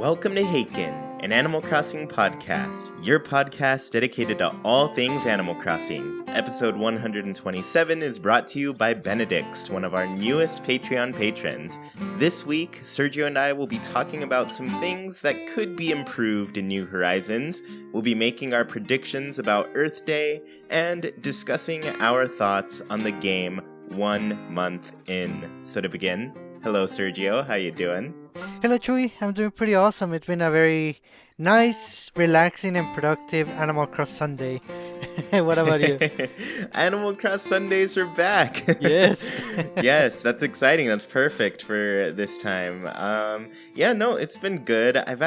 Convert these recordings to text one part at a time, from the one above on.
Welcome to Haken, an Animal Crossing podcast, your podcast dedicated to all things Animal Crossing. Episode 127 is brought to you by Benedict, one of our newest Patreon patrons. This week, Sergio and I will be talking about some things that could be improved in New Horizons. We'll be making our predictions about Earth Day and discussing our thoughts on the game 1 month in. So to begin, hello Sergio, how you doing? Hello, Chewy. I'm doing pretty awesome. It's been a very nice, relaxing, and productive Animal Cross Sunday. What about you? Animal Cross Sundays are back. Yes. Yes, that's exciting. That's perfect for this time. It's been good. I've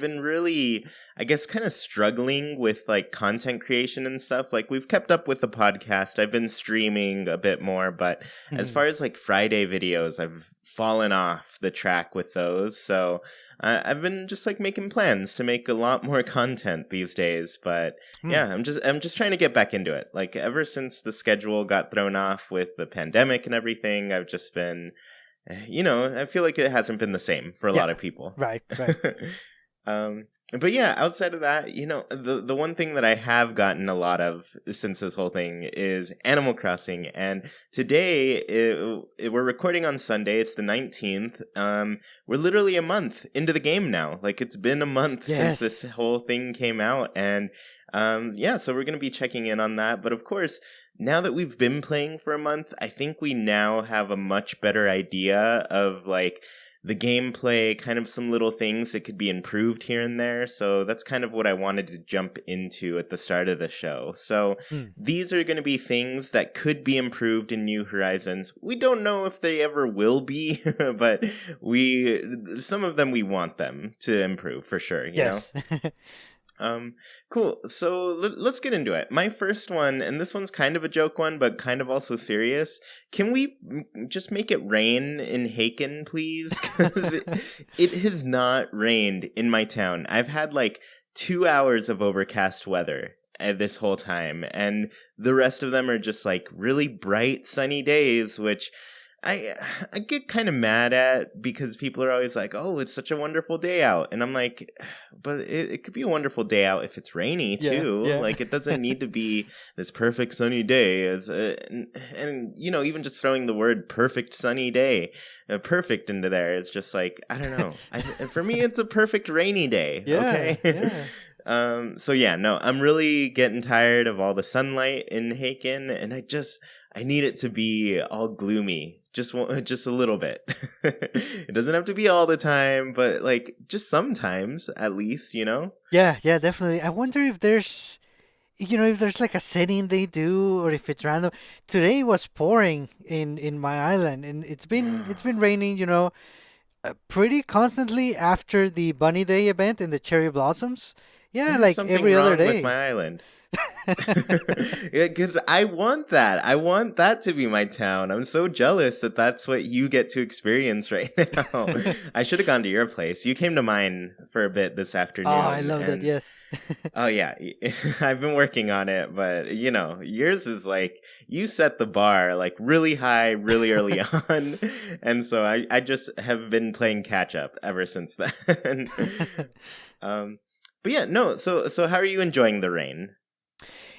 been really, I guess, kind of struggling with like content creation and stuff. Like we've kept up with the podcast. I've been streaming a bit more, but as far as like Friday videos, I've fallen off the track with those. So I've been just like making plans to make a lot more content these days. But yeah, I'm just trying to get back into it. Like ever since the schedule got thrown off with the pandemic and everything, I've just been, I feel like it hasn't been the same for a lot of people. Right. But yeah, outside of that, the one thing that I have gotten a lot of since this whole thing is Animal Crossing. And today, we're recording on Sunday. It's the 19th. We're literally a month into the game now. Like, it's been a month since this whole thing came out. And so we're going to be checking in on that. But of course, now that we've been playing for a month, I think we now have a much better idea of, like, the gameplay, kind of some little things that could be improved here and there. So that's kind of what I wanted to jump into at the start of the show. So these are going to be things that could be improved in New Horizons. We don't know if they ever will be, but some of them we want them to improve for sure, you know? Cool. So let's get into it. My first one, and this one's kind of a joke one, but kind of also serious. Can we just make it rain in Haken, please? Because it has not rained in my town. I've had like 2 hours of overcast weather this whole time, and the rest of them are just like really bright, sunny days, which I get kind of mad at because people are always like, oh, it's such a wonderful day out. And I'm like, but it could be a wonderful day out if it's rainy too. Yeah. Like it doesn't need to be this perfect sunny day. Even just throwing the word perfect sunny day, perfect into there, it's just like, I don't know. For me, it's a perfect rainy day. Yeah, okay. Yeah. I'm really getting tired of all the sunlight in Haken, and I need it to be all gloomy. Just a little bit. It doesn't have to be all the time, but like just sometimes at least, Yeah, definitely. I wonder if there's like a setting they do or if it's random. Today was pouring in my island, and it's been raining, pretty constally after the Bunny Day event and the cherry blossoms. Yeah, There's like something every wrong other day. with my island. Yeah, because I want that. I want that to be my town. I'm so jealous that that's what you get to experience right now. I should have gone to your place. You came to mine for a bit this afternoon. Oh, I loved it. Yes. Oh yeah, I've been working on it, but yours is like you set the bar like really high, really early on, and so I just have been playing catch up ever since then. But yeah, no. So how are you enjoying the rain?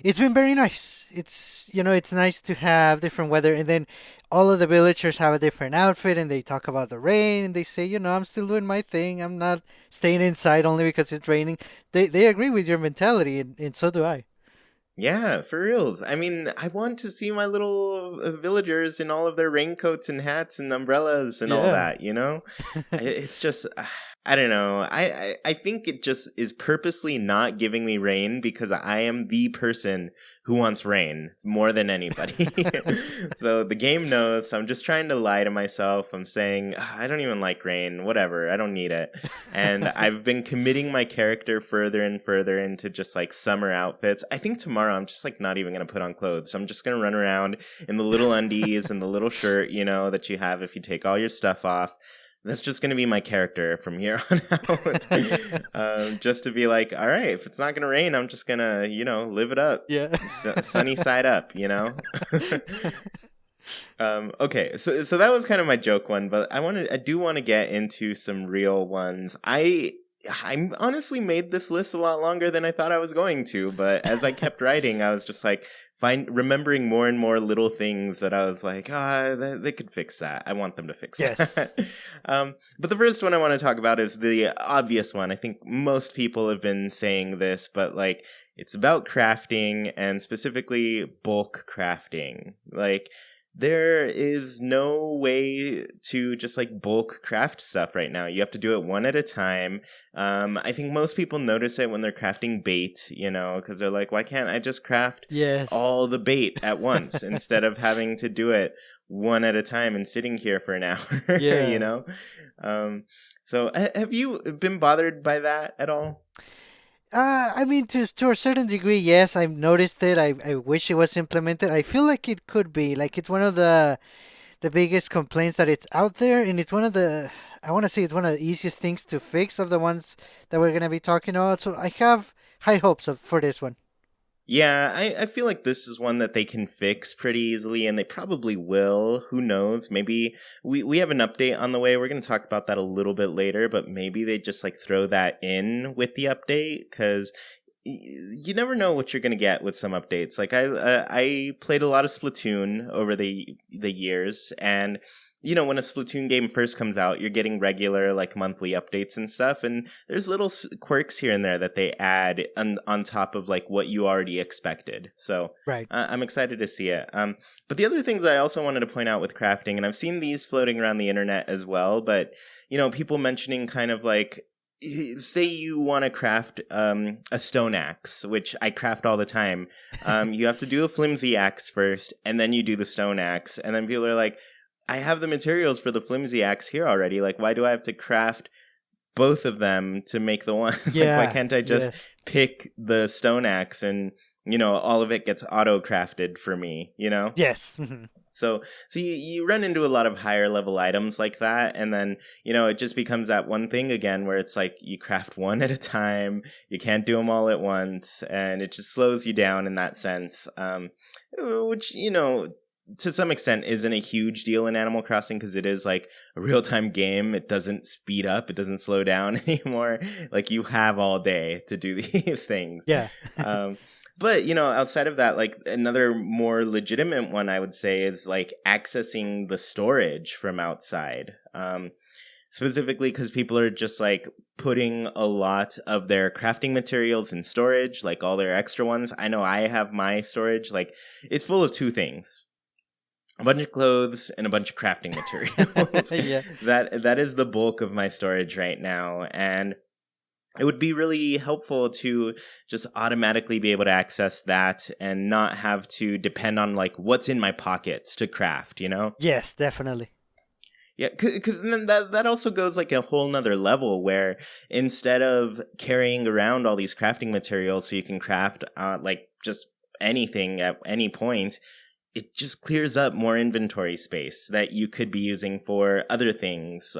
It's been very nice. It's nice to have different weather, and then all of the villagers have a different outfit, and they talk about the rain, and they say, I'm still doing my thing. I'm not staying inside only because it's raining. They agree with your mentality, and so do I. Yeah, for reals. I mean, I want to see my little villagers in all of their raincoats and hats and umbrellas and all that, It's just, I don't know. I think it just is purposely not giving me rain because I am the person who wants rain more than anybody. So the game knows, so I'm just trying to lie to myself. I'm saying, I don't even like rain, whatever, I don't need it. And I've been committing my character further and further into just like summer outfits. I think tomorrow I'm just like not even going to put on clothes. So I'm just going to run around in the little undies and the little shirt, that you have if you take all your stuff off. That's just going to be my character from here on out. Just to be like, all right, if it's not going to rain, I'm just going to, live it up. Yeah. Sunny side up, Okay, so that was kind of my joke one, but I do want to get into some real ones. I honestly made this list a lot longer than I thought I was going to, but as I kept writing, I was just like remembering more and more little things that I was like, they could fix that. I want them to fix Yes. that. But the first one I want to talk about is the obvious one. I think most people have been saying this, but like it's about crafting and specifically bulk crafting. Like there is no way to just like bulk craft stuff right now. You have to do it one at a time. I think most people notice it when they're crafting bait, because they're like, why can't I just craft Yes. all the bait at once instead of having to do it one at a time and sitting here for an hour, you Yeah. know? So have you been bothered by that at all? I mean, to a certain degree, yes, I've noticed it. I wish it was implemented. I feel like it could be. Like it's one of the biggest complaints that it's out there, and it's one of the I want to say it's one of the easiest things to fix of the ones that we're gonna be talking about. So I have high hopes for this one. Yeah, I feel like this is one that they can fix pretty easily, and they probably will. Who knows? Maybe we have an update on the way. We're going to talk about that a little bit later, but maybe they just like throw that in with the update because you never know what you're going to get with some updates. Like I played a lot of Splatoon over the years, and when a Splatoon game first comes out, you're getting regular like monthly updates and stuff, and there's little quirks here and there that they add on top of like what you already expected. So Right. I'm excited to see it. But the other things I also wanted to point out with crafting, and I've seen these floating around the internet as well, but people mentioning kind of like say you want to craft a stone axe, which I craft all the time. You have to do a flimsy axe first, and then you do the stone axe, and then people are like, I have the materials for the flimsy axe here already. Like, why do I have to craft both of them to make the one? Like, why Yeah. can't I just Yes. pick the stone axe and, all of it gets auto crafted for me? Yes. Mhm. So you run into a lot of higher level items like that. And then, it just becomes that one thing again where it's like you craft one at a time. You can't do them all at once. And it just slows you down in that sense. Which, to some extent isn't a huge deal in Animal Crossing because it is like a real time game. It doesn't speed up, it doesn't slow down anymore. Like you have all day to do these things. Yeah. Um, but outside of that, like another more legitimate one I would say is like accessing the storage from outside. Specifically because people are just like putting a lot of their crafting materials in storage, like all their extra ones. I know I have my storage, like it's full of two things: a bunch of clothes and a bunch of crafting materials. Yeah. That is the bulk of my storage right now, and it would be really helpful to just automatically be able to access that and not have to depend on like what's in my pockets to craft. Yes, definitely. Yeah, because then that also goes like a whole nother level where instead of carrying around all these crafting materials so you can craft like just anything at any point, it just clears up more inventory space that you could be using for other things.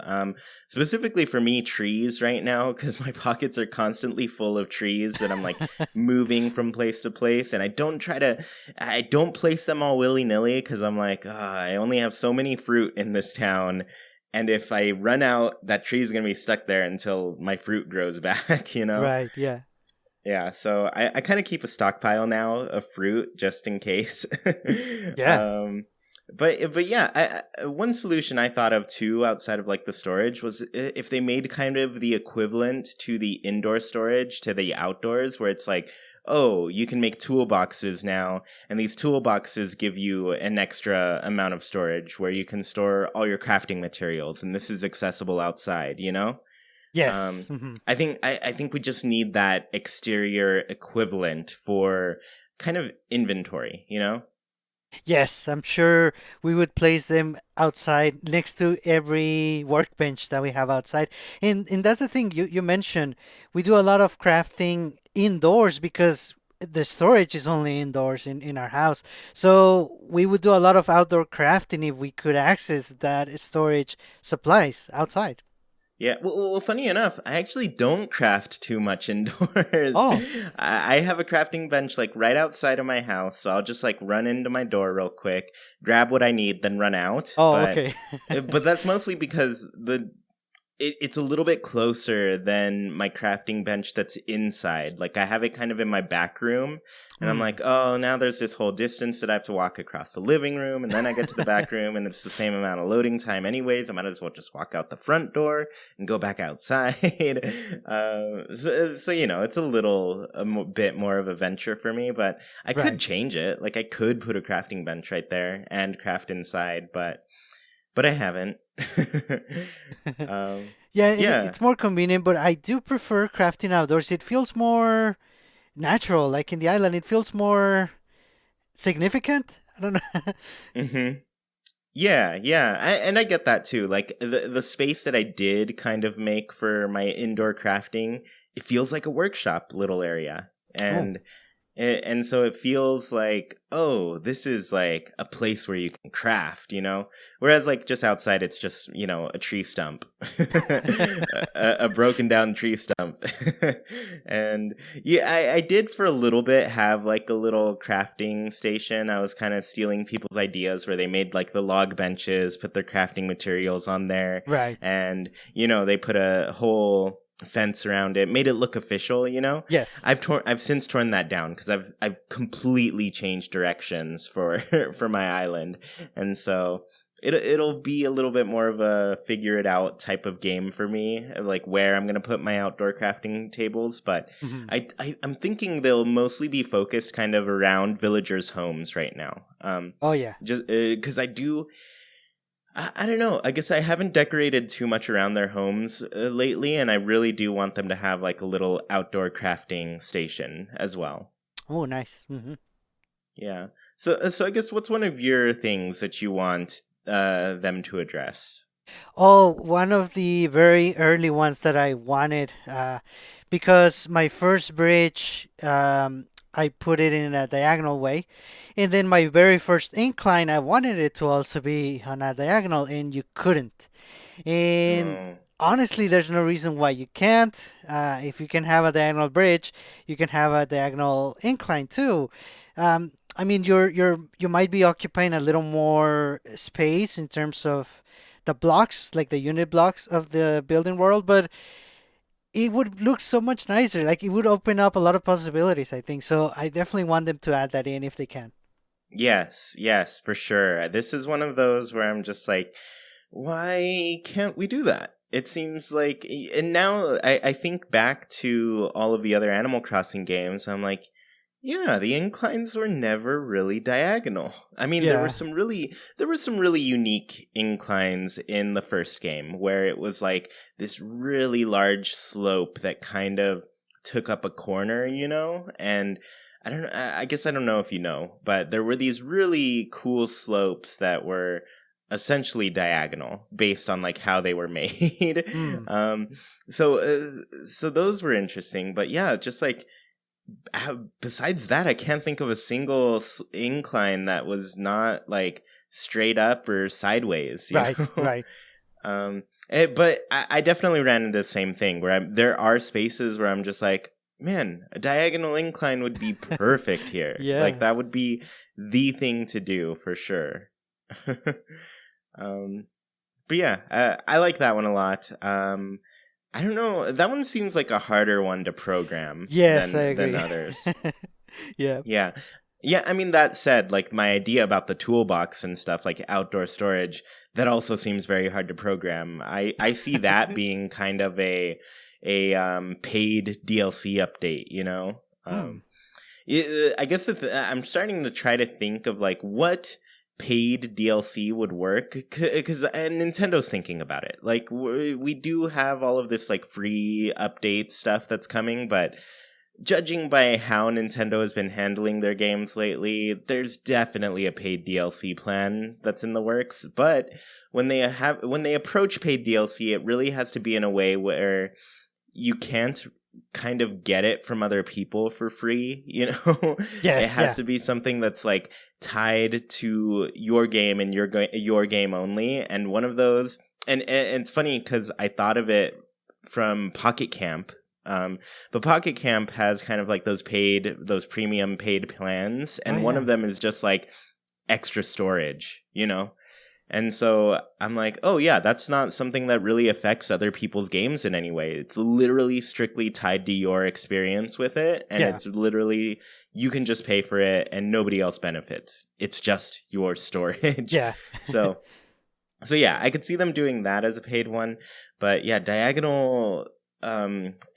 Specifically for me, trees right now, because my pockets are constantly full of trees that I'm like moving from place to place. And I don't place them all willy nilly because I'm like, I only have so many fruit in this town. And if I run out, that tree is going to be stuck there until my fruit grows back. Right. Yeah. Yeah, so I kind of keep a stockpile now of fruit just in case. Yeah. um, but yeah, one solution I thought of too outside of like the storage was if they made kind of the equivalent to the indoor storage to the outdoors, where it's like, oh, you can make toolboxes now, and these toolboxes give you an extra amount of storage where you can store all your crafting materials, and this is accessible outside. Um, Yes. Hmm. I think we just need that exterior equivalent for kind of inventory. Yes, I'm sure we would place them outside next to every workbench that we have outside. And that's the thing you mentioned. We do a lot of crafting indoors because the storage is only indoors in our house. So we would do a lot of outdoor crafting if we could access that storage supplies outside. Yeah, well, funny enough, I actually don't craft too much indoors. Oh, I have a crafting bench like right outside of my house, so I'll just like run into my door real quick, grab what I need, then run out. oh, okay. But that's mostly because it's a little bit closer than my crafting bench that's inside. Like I have it kind of in my back room, and I'm Hmm. like, oh, now there's this whole distance that I have to walk across the living room, and then I get to the back room, and it's the same amount of loading time anyways. I might as well just walk out the front door and go back outside. So it's a little bit more of a venture for me, but I could Right. change it. Like I could put a crafting bench right there and craft inside, but I haven't. um, Yeah, and yeah, it's more convenient, but I do prefer crafting outdoors. It feels more natural. Like in the island, it feels more significant. I don't know. hmm yeah, and I get that too. Like the space that I did kind of make for my indoor crafting, it feels like a workshop little area, Oh, and so it feels like, oh, this is like a place where you can craft, Whereas like just outside, it's just, a tree stump, a broken down tree stump. And yeah, I did for a little bit have like a little crafting station. I was kind of stealing people's ideas where they made like the log benches, put their crafting materials on there, right. and, they put a whole fence around it, made it look official. Yes. I've since torn that down because I've completely changed directions for for my island, and so it'll be a little bit more of a figure it out type of game for me, like where I'm gonna put my outdoor crafting tables. But Hmm. I'm thinking they'll mostly be focused kind of around villagers' homes right now. Oh, yeah. Just because I don't know. I guess I haven't decorated too much around their homes lately, and I really do want them to have like a little outdoor crafting station as well. Oh, nice. Hmm. Yeah. So I guess what's one of your things that you want them to address? Oh, one of the very early ones that I wanted, because my first bridge, I put it in a diagonal way, and then my very first incline, I wanted it to also be on a diagonal, and you couldn't. And Oh, honestly, there's no reason why you can't. If you can have a diagonal bridge, you can have a diagonal incline too. I mean, you might be occupying a little more space in terms of the blocks, like the unit blocks of the building world, but it would look so much nicer. Like it would open up a lot of possibilities, I think. So I definitely want them to add that in if they can. yes, for sure. This is one of those where I'm just like, why can't we do that? It seems like, and now I think back to all of the other Animal Crossing games. I'm like, yeah, the inclines were never really diagonal. I mean, Yeah. there were some really unique inclines in the first game where it was like this really large slope that kind of took up a corner, And I don't know, I guess I don't know if you know, but there were these really cool slopes that were essentially diagonal based on like how they were made. Hmm. um so those were interesting, but yeah, just like besides that, I can't think of a single incline that was not like straight up or sideways, Right. Right. But I definitely ran into the same thing where there are spaces where I'm just like, man, a diagonal incline would be perfect here. Like Yeah. that would be the thing to do for sure. um, but yeah, I like that one a lot. I don't know. That one seems like a harder one to program Yes, I than agree. others. Yeah. Yeah. Yeah, I mean that said, like my idea about the toolbox and stuff like outdoor storage, that also seems very hard to program. I see that being kind of a paid DLC update. Hmm. I guess I'm starting to try to think of like what paid DLC would work because Nintendo's thinking about it. Like we do have all of this like free update stuff that's coming, but judging by how Nintendo has been handling their games lately, there's definitely a paid DLC plan that's in the works. But when they approach paid DLC, it really has to be in a way where you can't kind of get it from other people for free. It Yes. has Yeah. to be something that's like tied to your game and your game only, and one of those and it's funny because I thought of it from Pocket Camp. But Pocket Camp has kind of like those premium paid plans, Oh and one of yeah. them is just like extra storage, you know? And so I'm like, oh yeah, that's not something that really affects other people's games in any way. It's literally strictly tied to your experience with it. And Yeah. it's literally, you can just pay for it and nobody else benefits. It's just your storage. Yeah. So, so yeah, I could see them doing that as a paid one. But yeah, diagonal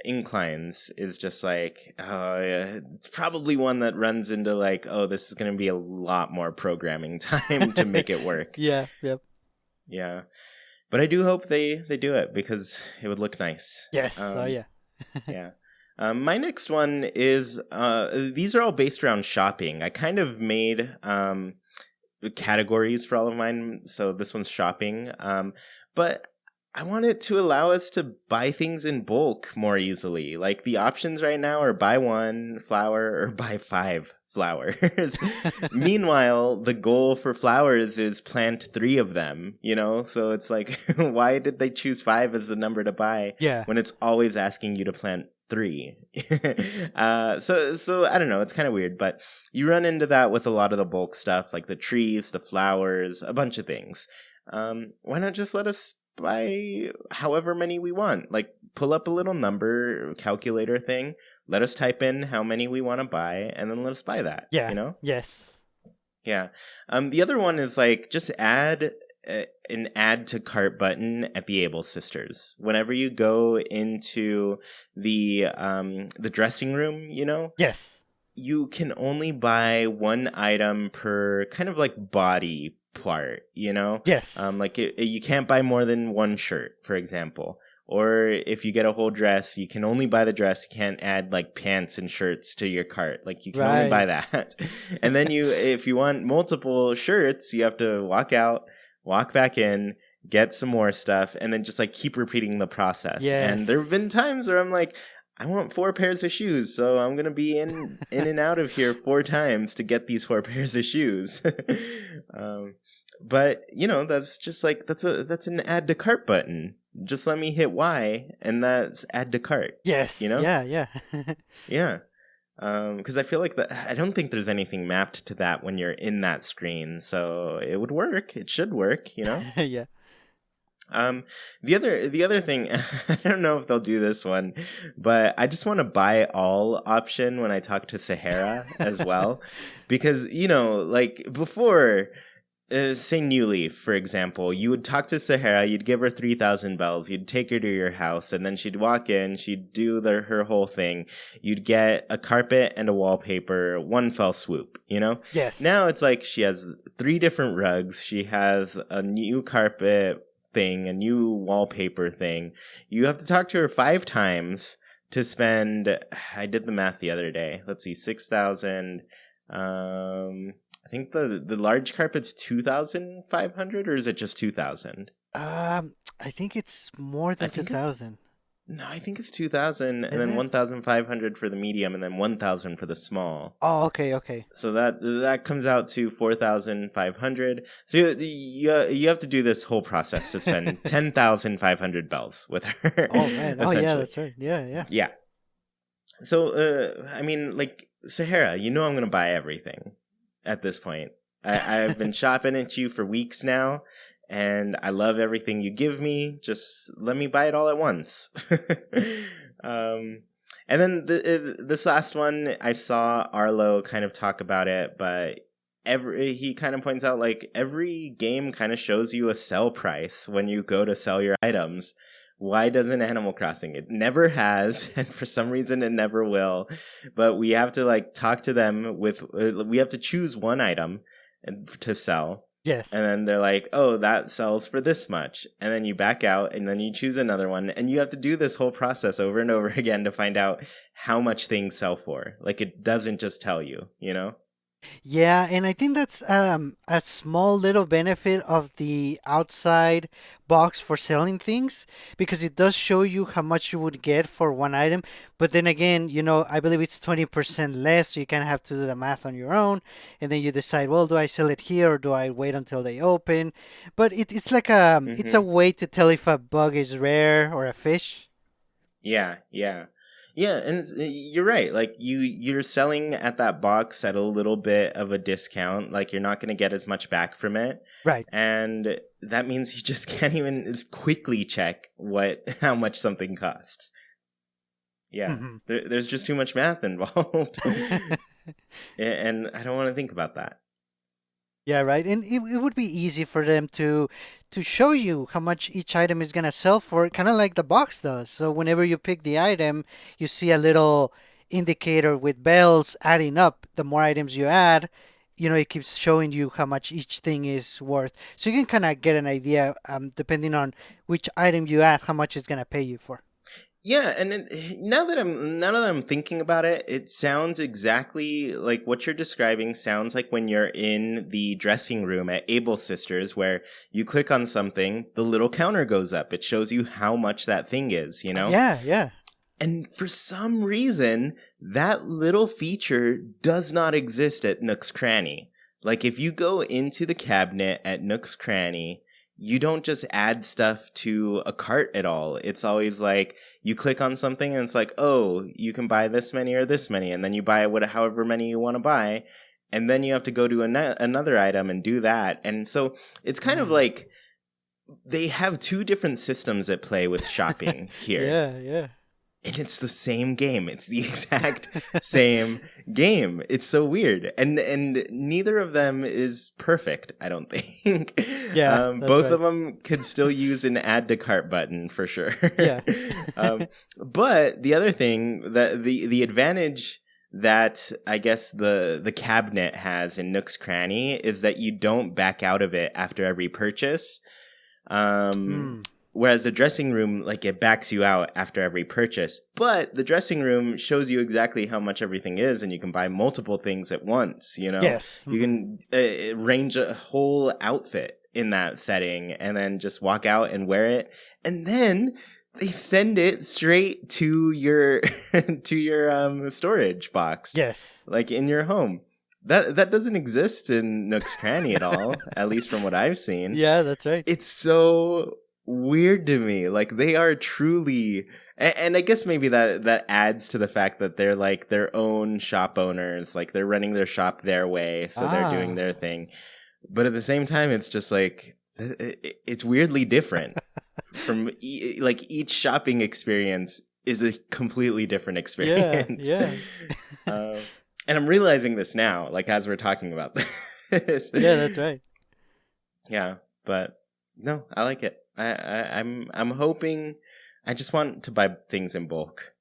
inclines is just like, yeah, it's probably one that runs into like, oh, this is going to be a lot more programming time to make it work. Yeah. Yep. Yeah, but I do hope they do it because it would look nice. Yes. Oh yeah. Yeah. My next one is these are all based around shopping. I kind of made categories for all of mine, so this one's shopping. But I want it to allow us to buy things in bulk more easily. Like the options right now are buy one flower or buy 5 flowers. Meanwhile, the goal for flowers is plant 3 of them, you know? So it's like, why did they choose 5 as the number to buy Yeah. when it's always asking you to plant 3? So I don't know. It's kind of weird, but you run into that with a lot of the bulk stuff, like the trees, the flowers, a bunch of things. Why not just let us buy however many we want? Like pull up a little number calculator thing, let us type in how many we want to buy, and then let us buy that. Yeah. You know? Yes. Yeah. The other one is like just add an add to cart button at the Able Sisters. Whenever you go into the dressing room, you know, Yes. you can only buy one item per kind of like body part, you know? Yes. Like you can't buy more than one shirt, for example. Or if you get a whole dress, you can only buy the dress. You can't add like pants and shirts to your cart. Like you can only buy Right. that. And then if you want multiple shirts, you have to walk out, walk back in, get some more stuff, and then just like keep repeating the process. And there have been Yes. times where I'm like, I want 4 pairs of shoes, so I'm gonna be in and out of here 4 times to get these 4 pairs of shoes. But you know, that's just like that's an add to cart button. Just let me hit Y, and that's add to cart. Yes. You know? Yeah. Yeah. Yeah. Because I feel like I don't think there's anything mapped to that when you're in that screen, so it would work. It should work. You know. Yeah. The other thing, I don't know if they'll do this one, but I just want to buy all option when I talk to Sahara as well, because you know, like before. Say New Leaf, for example, you would talk to Sahara, you'd give her 3,000 bells, you'd take her to your house, and then she'd walk in, she'd do her whole thing. You'd get a carpet and a wallpaper, one fell swoop, you know? Yes. Now it's like she has 3 different rugs, she has a new carpet thing, a new wallpaper thing. You have to talk to her 5 times to spend, I did the math the other day, let's see, 6,000, I think the large carpet's 2,500, or is it just 2,000? I think it's more I than two think it's thousand. no, I think it's 2,000, and Is then it? 1,500 for the medium, and then 1,000 for the small. Oh, okay, okay. So that comes out to 4,500. So you have to do this whole process to spend 10,500 bells with her. Oh man. Oh yeah, Essentially, that's right. Yeah, yeah. yeah. So I mean, like Sahara, you know, I'm gonna buy everything at this point. I've been shopping at you for weeks now, and I love everything you give me. Just let me buy it all at once. And then this last one, I saw Arlo kind of talk about it, but he kind of points out like every game kind of shows you a sell price when you go to sell your items. Why doesn't Animal Crossing? It never has, and for some reason it never will. But we have to like talk to them we have to choose one item to sell. Yes. And then they're like, oh, that sells for this much. And then you back out and then you choose another one. And you have to do this whole process over and over again to find out how much things sell for. Like it doesn't just tell you, you know? Yeah, and I think that's a small little benefit of the outside box for selling things because it does show you how much you would get for one item. But then again, I believe it's 20% less, so you kind of have to do the math on your own, and then you decide, well, do I sell it here or do I wait until they open? But it's like it's a Hmm. way to tell if a bug is rare or a fish. Yeah, yeah. Yeah, and you're right. Like you're selling at that box at a little bit of a discount. Like you're not going to get as much back from it. Right. And that means you just can't even quickly check what how much something costs. Yeah. Hmm. There's just too much math involved. And I don't want to think about that. Yeah, right. And it would be easy for them to show you how much each item is gonna sell for, kind of like the box does. So whenever you pick the item, you see a little indicator with bells adding up. The more items you add, it keeps showing you how much each thing is worth. So you can kind of get an idea, depending on which item you add, how much it's gonna pay you for. Yeah, and now that I'm thinking about it, it sounds exactly like what you're describing. Sounds like when you're in the dressing room at Able Sisters, where you click on something, the little counter goes up. It shows you how much that thing is. Yeah, yeah. And for some reason, that little feature does not exist at Nook's Cranny. Like, if you go into the cabinet at Nook's Cranny, you don't just add stuff to a cart at all. It's always like you click on something and it's like, oh, you can buy this many or this many, and then you buy however many you want to buy, and then you have to go to another item and do that. And so it's kind of Mm. like they have two different systems at play with shopping here, Yeah, yeah. and it's the same game. It's the exact same game. It's so weird, and neither of them is perfect. I don't think. Yeah, that's Both right. of them could still use an add to cart button for sure. Yeah. But the other thing, that the advantage that I guess the cabinet has in Nook's Cranny is that you don't back out of it after every purchase. Um, Mm. Whereas the dressing room, like, it backs you out after every purchase, but the dressing room shows you exactly how much everything is, and you can buy multiple things at once. Yes. You Hmm. can arrange a whole outfit in that setting, and then just walk out and wear it, and then they send it straight to your to your storage box, Yes. like in your home. That doesn't exist in Nook's Cranny at all, at least from what I've seen. Yeah, that's right. It's so weird to me. Like, they are truly, and I guess maybe that adds to the fact that they're like their own shop owners. Like, they're running their shop their way, so they're doing Ah. their thing. But at the same time, it's just like it's weirdly different from like each shopping experience is a completely different Yeah, experience. yeah. um, and I'm realizing this now, like as we're talking about this. Yeah, that's right. Yeah, but no, I like it. I'm hoping. I just want to buy things in bulk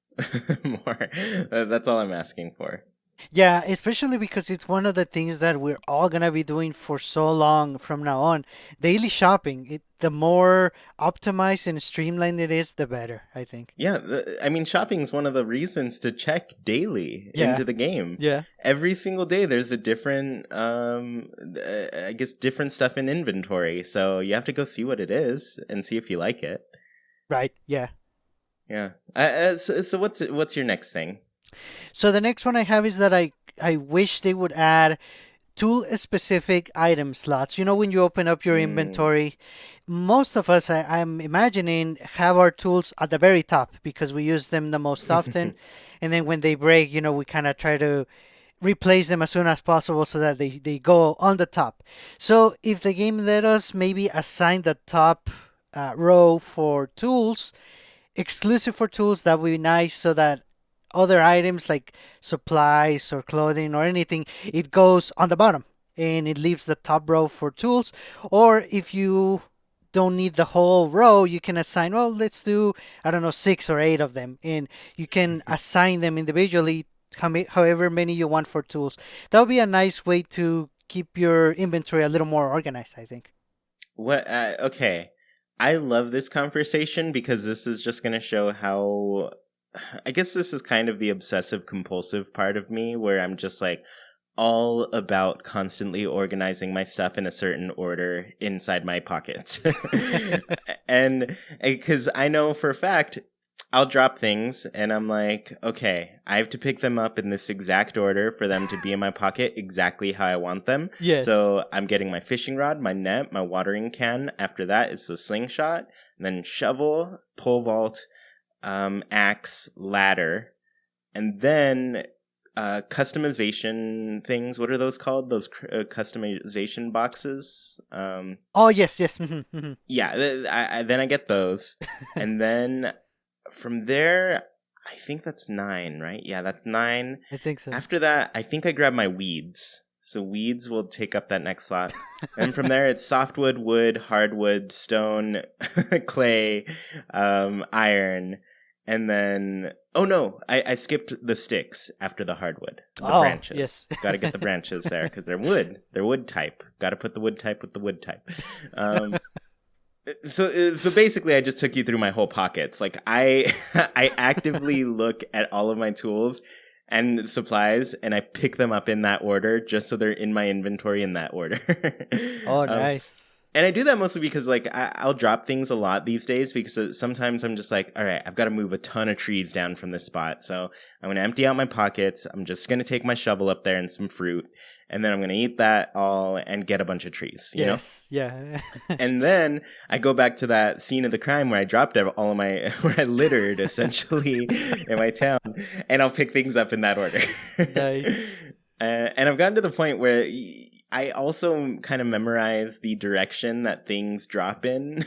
more. That's all I'm asking for. Yeah, especially because it's one of the things that we're all gonna be doing for so long from now on. Daily shopping. The more optimized and streamlined it is, the better, I think. Yeah, I mean, shopping is one of the reasons to check daily Yeah, into the game. yeah. Every single day, there's a different, I guess, different stuff in inventory. So you have to go see what it is and see if you like it. Right, yeah. Yeah. So what's your next thing? So the next one I have is that I wish they would add tool specific item slots. When you open up your Mm. inventory, most of us, I'm imagining, have our tools at the very top because we use them the most often. And then when they break, we kind of try to replace them as soon as possible so that they go on the top. So if the game let us maybe assign the top row for tools, exclusive for tools, that would be nice so that other items like supplies or clothing or anything, it goes on the bottom and it leaves the top row for tools. Or if you don't need the whole row, you can assign, well, let's do, I don't know, 6 or 8 of them. And you can assign them individually, however many you want for tools. That would be a nice way to keep your inventory a little more organized, I think. What? Okay. I love this conversation because this is just going to show how. I guess this is kind of the obsessive compulsive part of me where I'm just like, all about constantly organizing my stuff in a certain order inside my pockets. And because I know for a fact, I'll drop things and I'm like, okay, I have to pick them up in this exact order for them to be in my pocket exactly how I want them. Yes. So I'm getting my fishing rod, my net, my watering can. After that, it's the slingshot, and then shovel, pole vault, axe, ladder, and then customization things. What are those called? Those customization boxes? Oh, yes, yes. Mhm, mhm. Yeah, then I get those. And then from there, I think that's 9, right? Yeah, that's 9. I think so. After that, I think I grab my weeds. So weeds will take up that next slot. And from there, it's softwood, wood, hardwood, stone, clay, iron. And then, oh no, I skipped the sticks after the hardwood. The branches. Yes. Got to get the branches there because they're wood. They're wood type. Got to put the wood type with the wood type. So basically, I just took you through my whole pockets. Like I actively look at all of my tools and supplies, and I pick them up in that order, just so they're in my inventory in that order. Oh, nice. And I do that mostly because, like, I'll drop things a lot these days because sometimes I'm just like, all right, I've got to move a ton of trees down from this spot. So I'm going to empty out my pockets. I'm just going to take my shovel up there and some fruit. And then I'm going to eat that all and get a bunch of trees, you know? Yeah. And then I go back to that scene of the crime where I dropped all of my, where I littered essentially in my town. And I'll pick things up in that order. Nice. And I've gotten to the point where I also kind of memorize the direction that things drop in.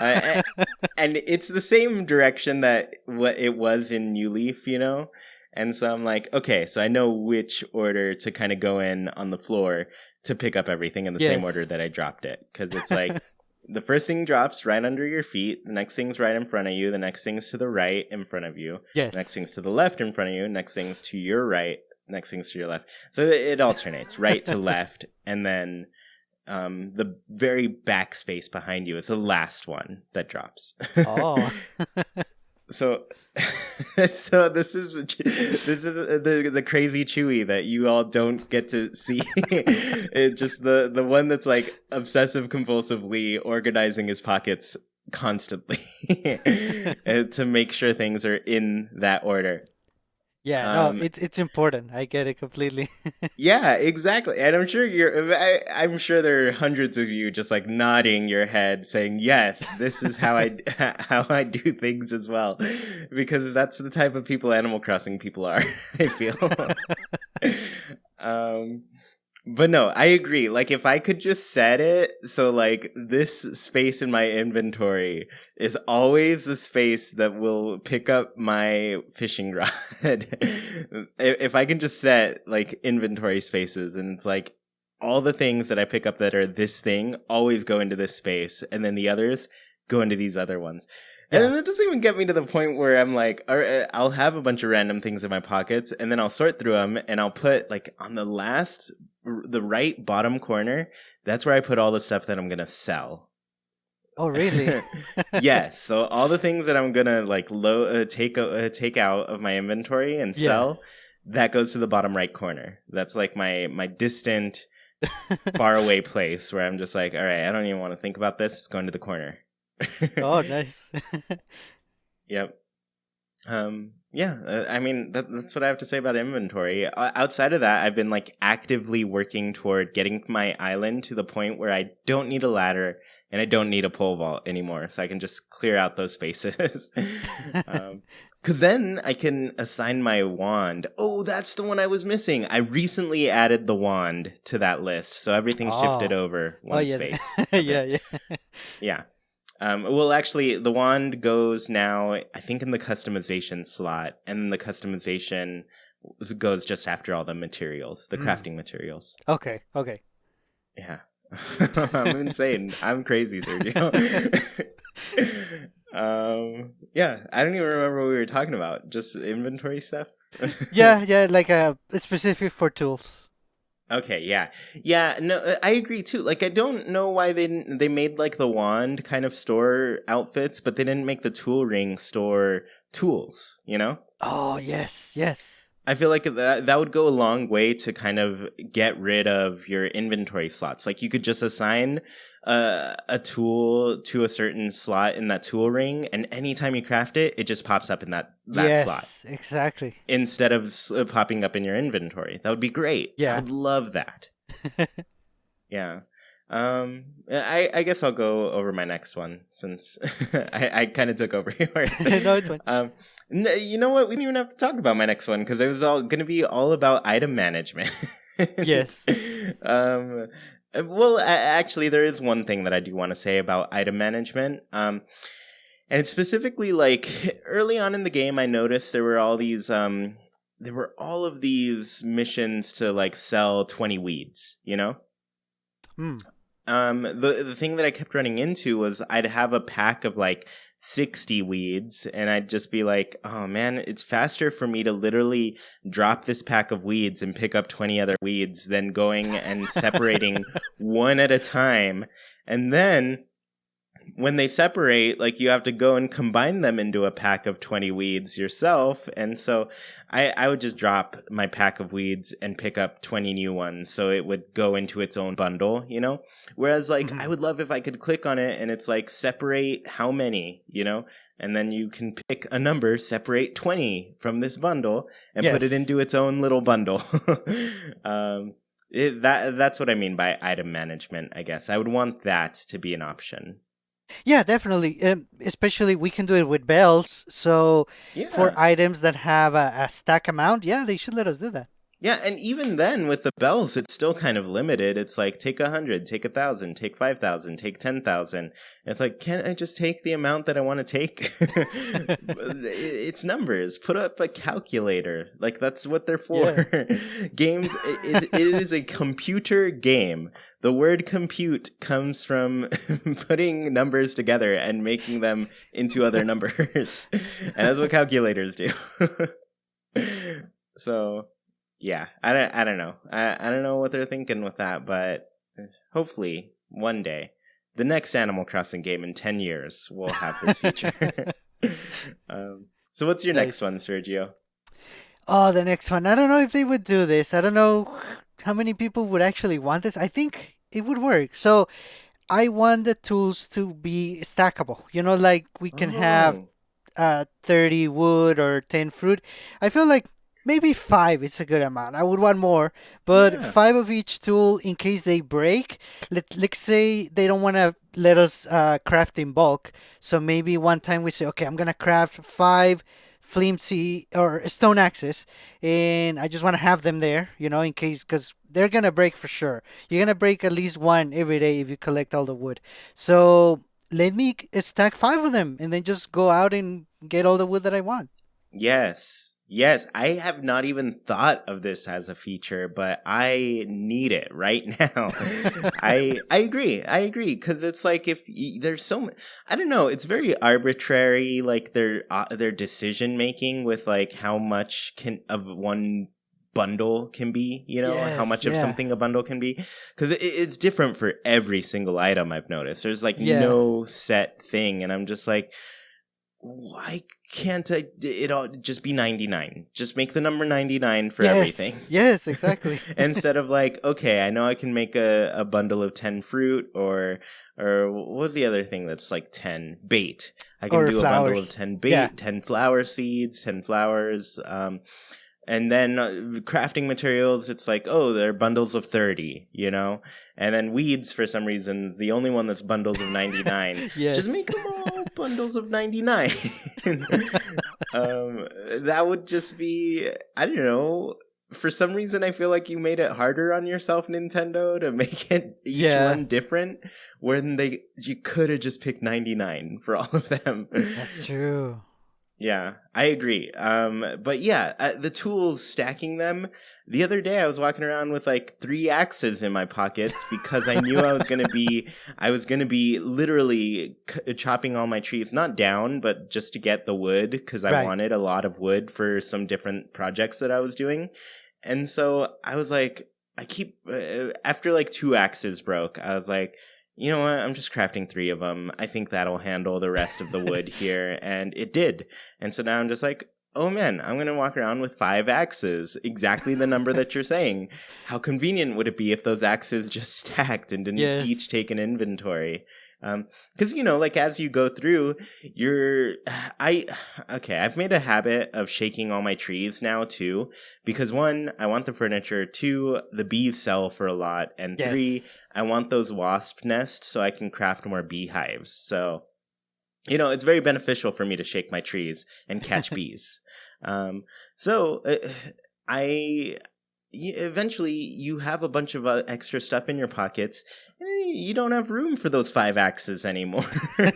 And it's the same direction that what it was in New Leaf, you know? And so I'm like, okay, so I know which order to kind of go in on the floor to pick up everything in the same order that I dropped it. Because it's like, the first thing drops right under your feet. The next thing's right in front of you. The next thing's to the right in front of you. Yes. The next thing's to the left in front of you. Next thing's to your right. Next thing's to your left. So it alternates right to left. And then the very back space behind you is the last one that drops. Oh. So this is the crazy Chewy that you all don't get to see. It's just the one that's like obsessive compulsively organizing his pockets constantly to make sure things are in that order. Yeah, no, it's important. I get it completely. Yeah, exactly. And I'm sure there are hundreds of you just like nodding your head saying, yes, this is how I do things as well. Because that's the type of people Animal Crossing people are, I feel. But no, I agree. Like, if I could just set it so, like, this space in my inventory is always the space that will pick up my fishing rod. If I can just set, like, inventory spaces and it's like, all the things that I pick up that are this thing always go into this space, and then the others go into these other ones. And then it doesn't even get me to the point where I'm like, I'll have a bunch of random things in my pockets, and then I'll sort through them, and I'll put, like, on the right bottom corner, that's where I put all the stuff that I'm going to sell. Oh, really? Yes. So all the things that I'm going to, like, take out of my inventory and sell, that goes to the bottom right corner. That's, like, my distant, far away place where I'm just like, all right, I don't even want to think about this. It's going to the corner. Oh, nice. Yep. I mean, that's what I have to say about inventory. Outside of that, I've been like actively working toward getting my island to the point where I don't need a ladder and I don't need a pole vault anymore. So I can just clear out those spaces. Cause then I can assign my wand. Oh, that's the one I was missing. I recently added the wand to that list. So everything shifted over one space. Yeah. Yeah. Well, actually, the wand goes now, I think, in the customization slot, and the customization goes just after all the materials, the crafting materials. Okay. Yeah. I'm insane. I'm crazy, Sergio. Yeah, I don't even remember what we were talking about. Just inventory stuff? Yeah, like specific for tools. Okay, yeah. No, I agree too. Like, I don't know why they made like the wand kind of store outfits, but they didn't make the tool ring store tools. You know? Oh, yes. I feel like that would go a long way to kind of get rid of your inventory slots. Like you could just assign a tool to a certain slot in that tool ring, and anytime you craft it, it just pops up in that slot Yes, exactly. instead of popping up in your inventory. That would be great. I Yeah. would love that. Yeah. I guess I'll go over my next one since I kind of took over yours. No, it's fine. You know what? We didn't even have to talk about my next one because it was all going to be all about item management. Yes. Well, actually, there is one thing that I do want to say about item management. And it's specifically like early on in the game, I noticed there were all these there were all of these missions to like sell 20 weeds, you know? Hmm. The thing that I kept running into was I'd have a pack of like 60 weeds, and I'd just be like, oh man, it's faster for me to literally drop this pack of weeds and pick up 20 other weeds than going and separating one at a time. And then when they separate, like you have to go and combine them into a pack of 20 weeds yourself. And so I would just drop my pack of weeds and pick up 20 new ones. So it would go into its own bundle, you know? Whereas like I would love if I could click on it and it's like separate how many, you know? And then you can pick a number, separate 20 from this bundle and put it Yes. into its own little bundle. That's what I mean by item management, I guess. I would want that to be an option. Yeah, definitely. Especially we can do it with bells. So for Yeah. items that have a stack amount, yeah, they should let us do that. Yeah, and even then with the bells, it's still kind of limited. It's like take 100, take 1,000, take 5,000, take 10,000. It's like, can't I just take the amount that I want to take? It's numbers. Put up a calculator. Like that's what they're for. Yeah. Games. It is a computer game. The word compute comes from putting numbers together and making them into other numbers, and that's what calculators do. So. Yeah, I don't know. I don't know what they're thinking with that, but hopefully one day, the next Animal Crossing game in 10 years will have this feature. So what's your next one, Nice. Sergio? Oh, the next one. I don't know if they would do this. I don't know how many people would actually want this. I think it would work. So I want the tools to be stackable. You know, like we can have Oh, 30 wood or 10 fruit. I feel like maybe five is a good amount. I would want more, but yeah. five of each tool in case they break. Let's say they don't want to let us craft in bulk. So maybe one time we say, okay, I'm going to craft five flimsy or stone axes, and I just want to have them there, you know, in case, because they're going to break for sure. You're going to break at least one every day if you collect all the wood. So let me stack five of them and then just go out and get all the wood that I want. Yes. Yes, I have not even thought of this as a feature, but I need it right now. I agree. I agree cuz it's like if there's I don't know, it's very arbitrary like their decision making with like how much can of one bundle can be, you know, how Yes, much of yeah, something a bundle can be cuz it's different for every single item I've noticed. There's like yeah, no set thing and I'm just like why can't it all just be 99? Just make the number 99 for everything. yes, yes, exactly. Instead of like, okay, I know I can make a bundle of 10 fruit or what was the other thing that's like 10 bait. I can Or do a bundle of flowers. 10 Yeah, bait, 10 flower seeds, 10 flowers. And then crafting materials, it's like, oh, they're bundles of 30, you know? And then weeds, for some reason, the only one that's bundles of 99. Just make yes. them all bundles of 99. That would just be, I don't know. For some reason, I feel like you made it harder on yourself, Nintendo, to make it each Yeah, one different, when you could have just picked 99 for all of them. that's true. Yeah, I agree. But yeah, the tools, stacking them. The other day, I was walking around with like 3 axes in my pockets because I knew I was gonna be literally chopping all my trees, not down, but just to get the wood because I Right. wanted a lot of wood for some different projects that I was doing. And so I was like, after like 2 axes broke, I was like, you know what? I'm just crafting 3 of them. I think that'll handle the rest of the wood here. And it did. And so now I'm just like, oh man, I'm going to walk around with 5 axes, exactly the number that you're saying. How convenient would it be if those axes just stacked and didn't each take Yes. an inventory? Because, like as you go through, you're, I, okay, I've made a habit of shaking all my trees now too, because one, I want the furniture, two, the bees sell for a lot, and three, Yes. I want those wasp nests so I can craft more beehives. So, it's very beneficial for me to shake my trees and catch bees. Um, so I eventually you have a bunch of extra stuff in your pockets. You don't have room for those 5 axes anymore.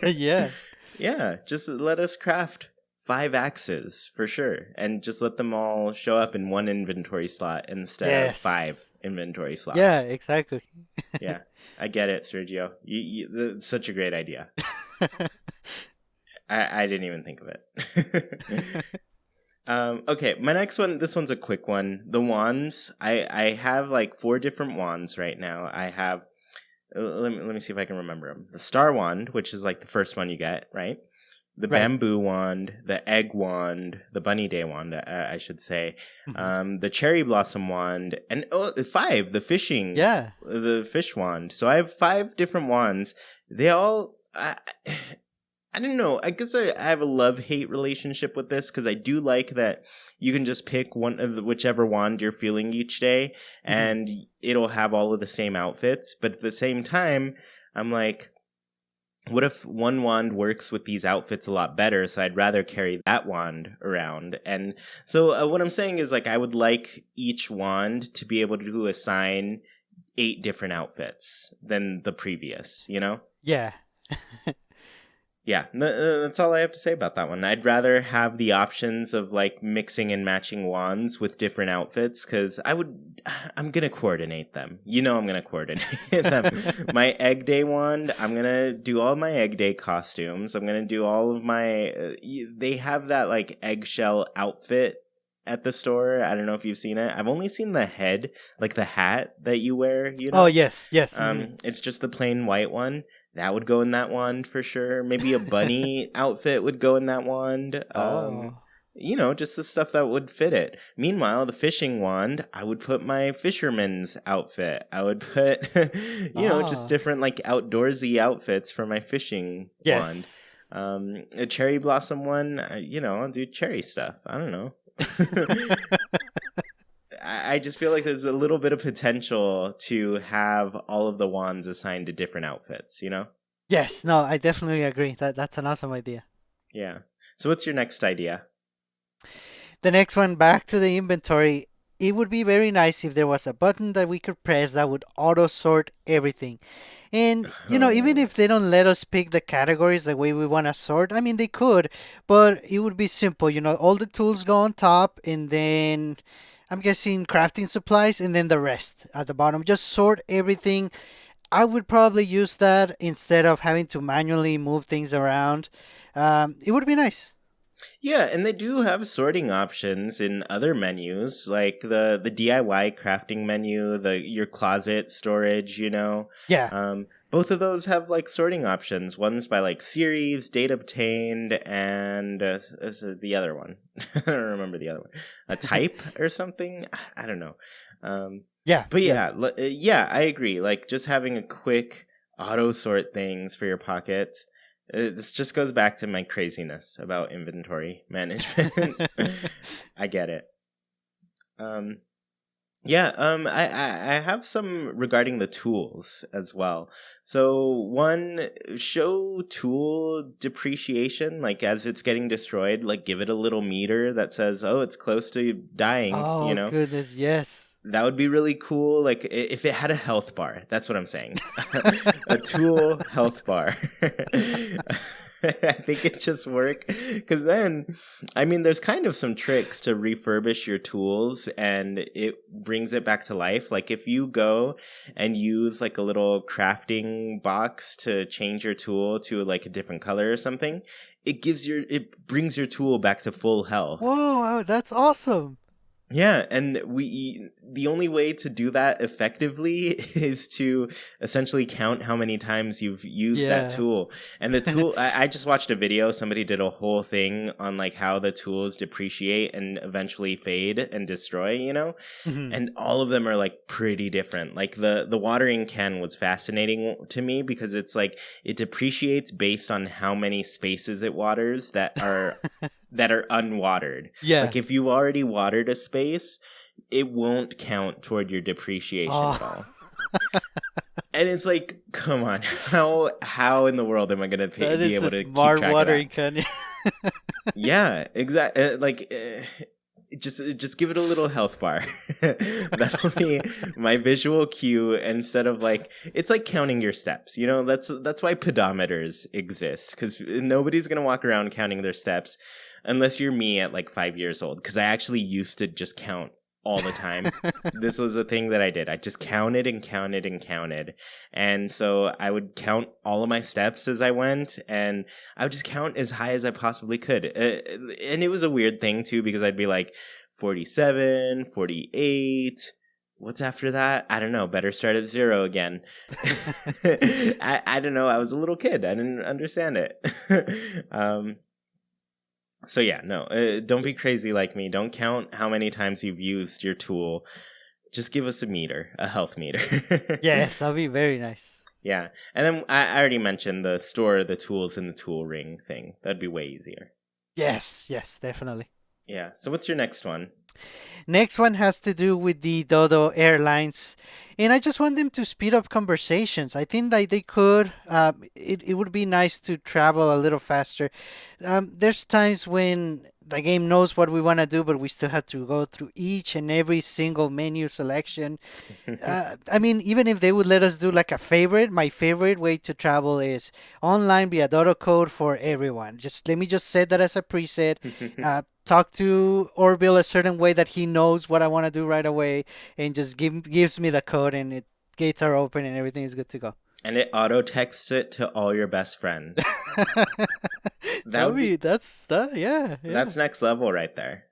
Yeah. Yeah, just let us craft 5 axes for sure, and just let them all show up in one inventory slot instead of five Yes. inventory Yeah, slots. exactly. Yeah, I get it, Sergio. That's such a great idea. I didn't even think of it. Okay, my next one. This one's a quick one. The wands. I have like 4 different wands right now. I have. Let me see if I can remember them. The star wand, which is like the first one you get, right? The Right. bamboo wand, the egg wand, the bunny day wand, I should say, Mhm. the cherry blossom wand, and five, Yeah. the fish wand. So I have 5 different wands. They all. I don't know. I guess I have a love-hate relationship with this because I do like that you can just pick one of whichever wand you're feeling each day, Mhm. and it'll have all of the same outfits. But at the same time, I'm like, what if one wand works with these outfits a lot better? So I'd rather carry that wand around. And so what I'm saying is, like, I would like each wand to be able to assign 8 different outfits than the previous, you know? Yeah. Yeah, that's all I have to say about that one. I'd rather have the options of like mixing and matching wands with different outfits because I'm gonna coordinate them. I'm gonna coordinate them. My Egg Day wand, I'm gonna do all my Egg Day costumes. I'm gonna do all of my. They have that like eggshell outfit at the store. I don't know if you've seen it. I've only seen the head, like the hat that you wear. Oh, yes. Yes. Mhm. It's just the plain white one. That would go in that wand for sure. Maybe a bunny outfit would go in that wand. Oh. Just the stuff that would fit it. Meanwhile, the fishing wand, I would put my fisherman's outfit. I would put, just Ah. different like outdoorsy outfits for my fishing wand. Yes. A cherry blossom one, I'll do cherry stuff. I don't know. I just feel like there's a little bit of potential to have all of the wands assigned to different outfits, Yes. No, I definitely agree. That's an awesome idea. Yeah. So what's your next idea? The next one, back to the inventory. It would be very nice if there was a button that we could press that would auto sort everything. And, even Oh, if they don't let us pick the categories the way we want to sort, I mean, they could, but it would be simple. All the tools go on top, and then I'm guessing crafting supplies, and then the rest at the bottom. Just sort everything. I would probably use that instead of having to manually move things around. It would be nice. yeah, and they do have sorting options in other menus, like the DIY crafting menu, the your closet storage. Yeah. Both of those have like sorting options. One's by like series, date obtained, and the other one. I don't remember the other one. A type or something. I don't know. Um, Yeah. but Yeah. yeah, yeah, I agree. Like just having a quick auto sort things for your pockets. This just goes back to my craziness about inventory management. I get it. Um, yeah, I have some regarding the tools as well. So one, show tool depreciation, like as it's getting destroyed, like give it a little meter that says, oh, it's close to dying, Oh, goodness, yes. That would be really cool. Like if it had a health bar, that's what I'm saying. A tool health bar. I think it just work because then, I mean, there's kind of some tricks to refurbish your tools and it brings it back to life. Like if you go and use like a little crafting box to change your tool to like a different color or something, it brings your tool back to full health. Whoa, that's awesome. Yeah, and the only way to do that effectively is to essentially count how many times you've used that Yeah. tool. And the tool, I just watched a video. Somebody did a whole thing on like how the tools depreciate and eventually fade and destroy, Mhm. and all of them are like pretty different. Like the watering can was fascinating to me because it's like it depreciates based on how many spaces it waters that are unwatered. Yeah. Like if you've already watered a space, it won't count toward your depreciation Oh, at all. And it's like, come on, how in the world am I gonna that be is able a to keep smart track of that? watering can. Yeah, exactly. Just give it a little health bar. That'll be my visual cue instead of like it's like counting your steps. That's why pedometers exist because nobody's gonna walk around counting their steps unless you're me at like 5 years old. Because I actually used to just count all the time. This was a thing that I did. I just counted and counted and counted. And so I would count all of my steps as I went, and I would just count as high as I possibly could. And it was a weird thing, too, because I'd be like 47, 48. What's after that? I don't know. Better start at 0 again. I don't know. I was a little kid. I didn't understand it. So yeah, no, don't be crazy like me. Don't count how many times you've used your tool. Just give us a meter, a health meter. Yes, that'd be very nice. Yeah, and then I already mentioned the store the tools in the tool ring thing. That'd be way easier. Yes, yes, definitely. Yeah. So what's your next one? Next one has to do with the Dodo Airlines. And I just want them to speed up conversations. I think that they could. It would be nice to travel a little faster. There's times when the game knows what we want to do, but we still have to go through each and every single menu selection. I mean, even if they would let us do like a favorite, my favorite way to travel is online via Dodo code for everyone. Just let me just set that as a preset. Talk to Orville a certain way that he knows what I want to do right away, and just gives me the code, and it gates are open, and everything is good to go. And it auto texts it to all your best friends. That That'd would be be yeah, yeah. that's next level right there.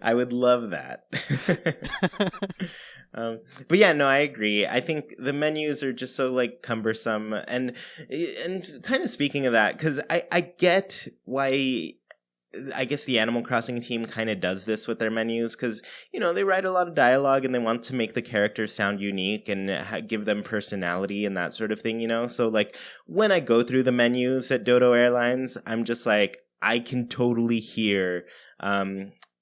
I would love that. But yeah, no, I agree. I think the menus are just so like cumbersome, and kind of speaking of that, because I get why. I guess the Animal Crossing team kind of does this with their menus because, they write a lot of dialogue and they want to make the characters sound unique and give them personality and that sort of thing. So, like, when I go through the menus at Dodo Airlines, I'm just like, I can totally hear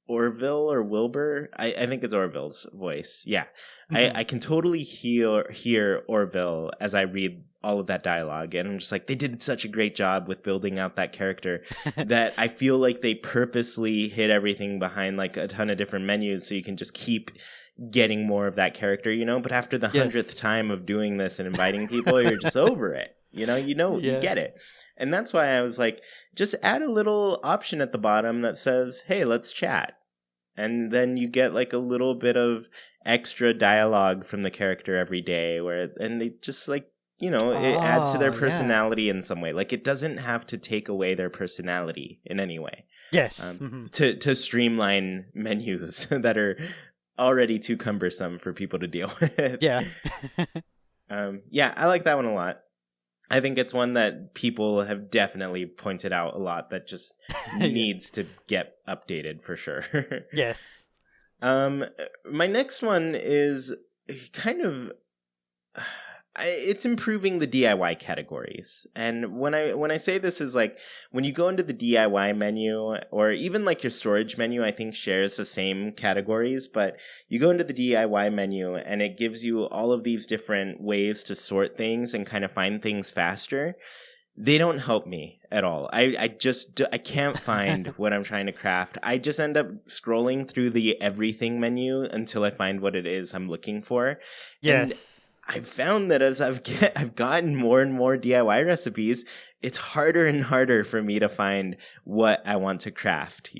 Orville or Wilbur. I think it's Orville's voice. Yeah. I can totally hear Orville as I read all of that dialogue. And I'm just like, they did such a great job with building out that character that I feel like they purposely hid everything behind like a ton of different menus so you can just keep getting more of that character, But after the 100th time of doing this and inviting people, you're just over it. You Yeah. get it. And that's why I was like, just add a little option at the bottom that says, hey, let's chat. And then you get like a little bit of extra dialogue from the character every day and they just like, it adds to their Oh, yeah. personality in some way. Like it doesn't have to take away their personality in any way. Yes. To streamline menus that are already too cumbersome for people to deal with. Yeah. Yeah, I like that one a lot. I think it's one that people have definitely pointed out a lot that just Yeah. needs to get updated for sure. Yes. My next one is kind of it's improving the DIY categories. And when I say this is like when you go into the DIY menu or even like your storage menu, I think shares the same categories, but you go into the DIY menu and it gives you all of these different ways to sort things and kind of find things faster. They don't help me at all. I can't find what I'm trying to craft. I just end up scrolling through the everything menu until I find what it is I'm looking for. And Yes. I've found that as I've gotten more and more DIY recipes, it's harder and harder for me to find what I want to craft,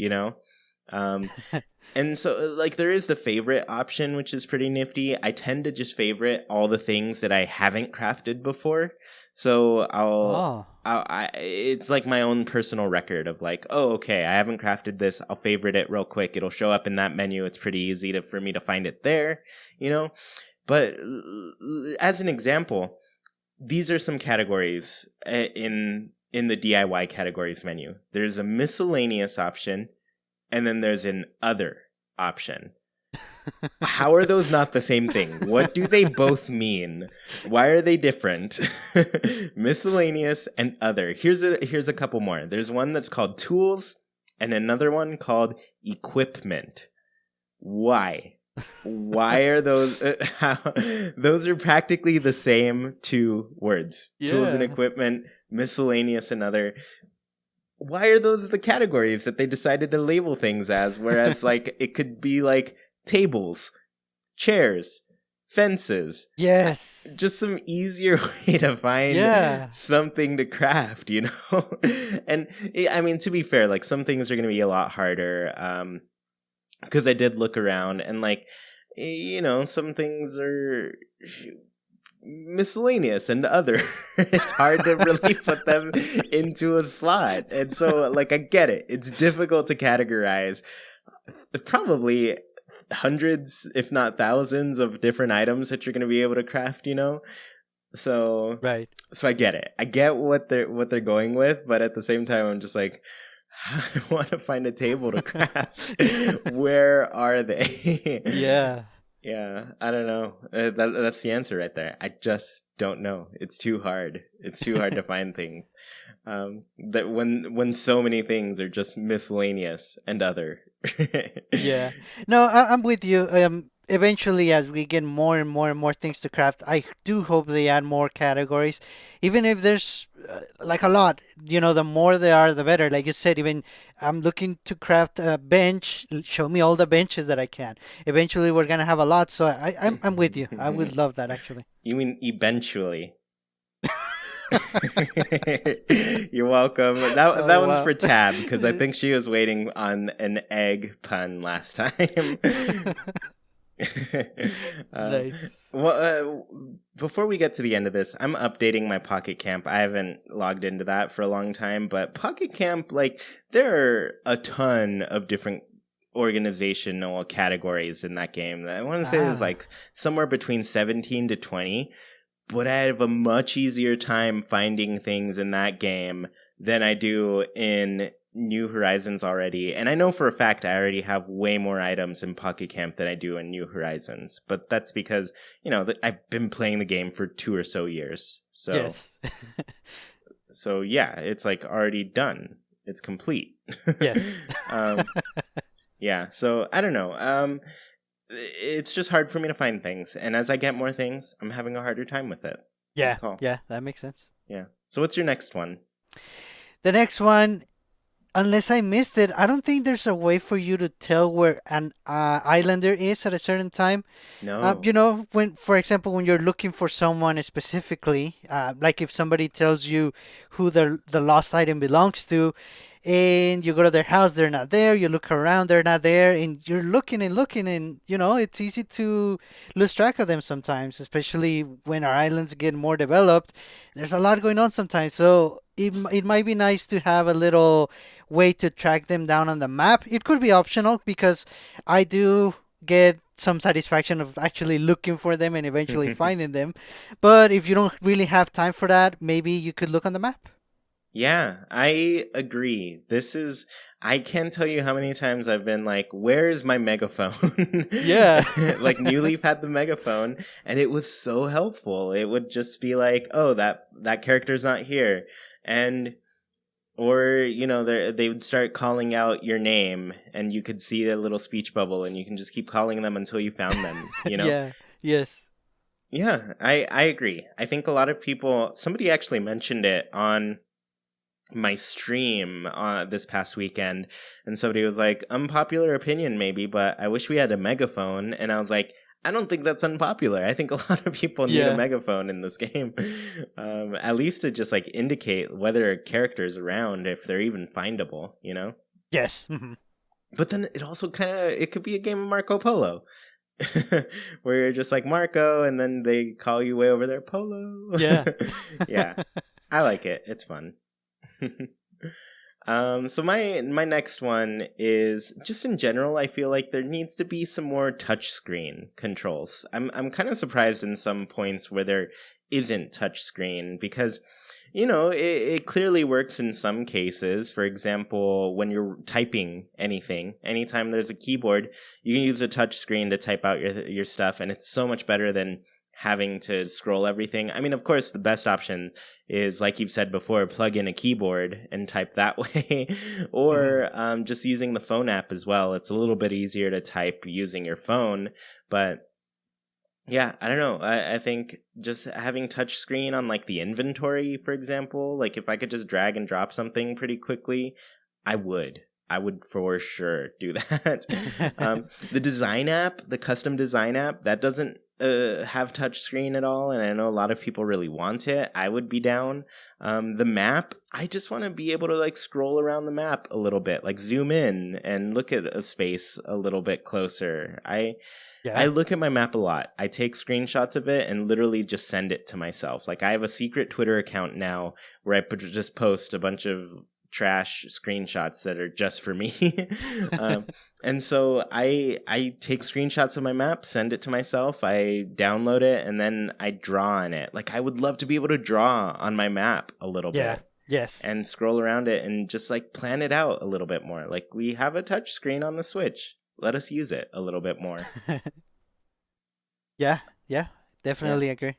And so, like, there is the favorite option, which is pretty nifty. I tend to just favorite all the things that I haven't crafted before. So Oh, it's like my own personal record of like, oh, okay, I haven't crafted this. I'll favorite it real quick. It'll show up in that menu. It's pretty easy for me to find it there, you know? But as an example, these are some categories in the DIY categories menu. There's a miscellaneous option, and then there's an other option. How are those not the same thing? What do they both mean? Why are they different? Miscellaneous and other. Here's a couple more. There's one that's called tools and another one called equipment. Why? Why are those those are practically the same two words. yeah. Tools and equipment, miscellaneous and other. Why are those the categories that they decided to label things as? Whereas, like, it could be like tables, chairs, fences. Yes. Just some easier way to find something to craft, you know? And I mean, to be fair, like, some things are going to be a lot harder. Because I did look around and, like, you know, some things are miscellaneous and other. It's hard to really put them into a slot. And so, like, I get it. It's difficult to categorize probably hundreds, if not thousands, of different items that you're going to be able to craft, you know? So, Right. So I get it. I get what they're going with, but at the same time, I'm just like, I want to find a table to craft. Where are they? Yeah. Yeah, I don't know. That's the answer right there. I just don't know. It's too hard. It's too hard to find things. That when so many things are just miscellaneous and other. Yeah. No, I'm with you. Eventually, as we get more and more and more things to craft, I do hope they add more categories. Even if there's like a lot, you know, the more there are, the better. Like you said, even I'm looking to craft a bench. Show me all the benches that I can. Eventually, we're gonna have a lot. So I'm with you. I would love that actually. You mean eventually? You're welcome. That one's Wow. for Tab because I think she was waiting on an egg pun last time. Nice. Well, before we get to the end of this, I'm updating my Pocket Camp. I haven't logged into that for a long time, but Pocket Camp, like, there are a ton of different organizational categories in that game. I want to say there's like somewhere between 17 to 20, but I have a much easier time finding things in that game than I do in New Horizons already. And I know for a fact I already have way more items in Pocket Camp than I do in New Horizons. But that's because, you know, I've been playing the game for 2 or so years. So, Yes. So yeah, it's like already done. It's complete. Yes. Yeah, so I don't know. It's just hard for me to find things. And as I get more things, I'm having a harder time with it. Yeah. That's all. Yeah, that makes sense. Yeah. So what's your next one? The next one, unless I missed it, I don't think there's a way for you to tell where an islander is at a certain time. No. You know, when, for example, when you're looking for someone specifically, like if somebody tells you who the lost item belongs to, and you go to their house, they're not there. You look around, they're not there, and you're looking and looking, and you know it's easy to lose track of them sometimes, especially when our islands get more developed. There's a lot going on sometimes, so it might be nice to have a little way to track them down on the map. It could be optional because I do get some satisfaction of actually looking for them and eventually finding them. But if you don't really have time for that, maybe you could look on the map. Yeah, I agree. I can't tell you how many times I've been like, where is my megaphone? Yeah. Like, New Leaf had the megaphone, and it was so helpful. It would just be like, oh, that character's not here. Or, you know, they would start calling out your name, and you could see a little speech bubble, and you can just keep calling them until you found them, you know? Yeah. Yes. Yeah, I agree. I think a lot of people, somebody actually mentioned it on my stream this past weekend, and somebody was like, unpopular opinion maybe, but I wish we had a megaphone. And I was like, I don't think that's unpopular. I think a lot of people need a megaphone in this game, at least to just like indicate whether a character is around, if they're even findable, you know? Yes. Mm-hmm. But then it also it could be a game of Marco Polo. Where you're just like Marco, and then they call you way over there, Polo. Yeah. Yeah, I like it. It's fun. So my next one is just in general. I feel like there needs to be some more touchscreen controls. I'm kind of surprised in some points where there isn't touchscreen because it clearly works in some cases. For example, when you're typing anything, anytime there's a keyboard, you can use a touchscreen to type out your stuff, and it's so much better than having to scroll everything. I mean, of course, the best option is, like you've said before, plug in a keyboard and type that way, Mhm. or just using the phone app as well. It's a little bit easier to type using your phone, but yeah, I don't know. I think just having touchscreen on like the inventory, for example, like if I could just drag and drop something pretty quickly, I would. I would for sure do that. The design app, the custom design app, that doesn't have touchscreen at all, and I know a lot of people really want it. I would be down. The map, I just want to be able to like scroll around the map a little bit, like zoom in and look at a space a little bit closer. I Yeah. look at my map a lot. I take screenshots of it and literally just send it to myself. Like I have a secret Twitter account now where I just post a bunch of trash screenshots that are just for me. And so I take screenshots of my map, send it to myself, I download it, and then I draw on it. Like I would love to be able to draw on my map a little Yeah. bit Yes. and scroll around it and just like plan it out a little bit more. Like we have a touch screen on the Switch. Let us use it a little bit more. Yeah. Yeah. Yeah. Definitely agree.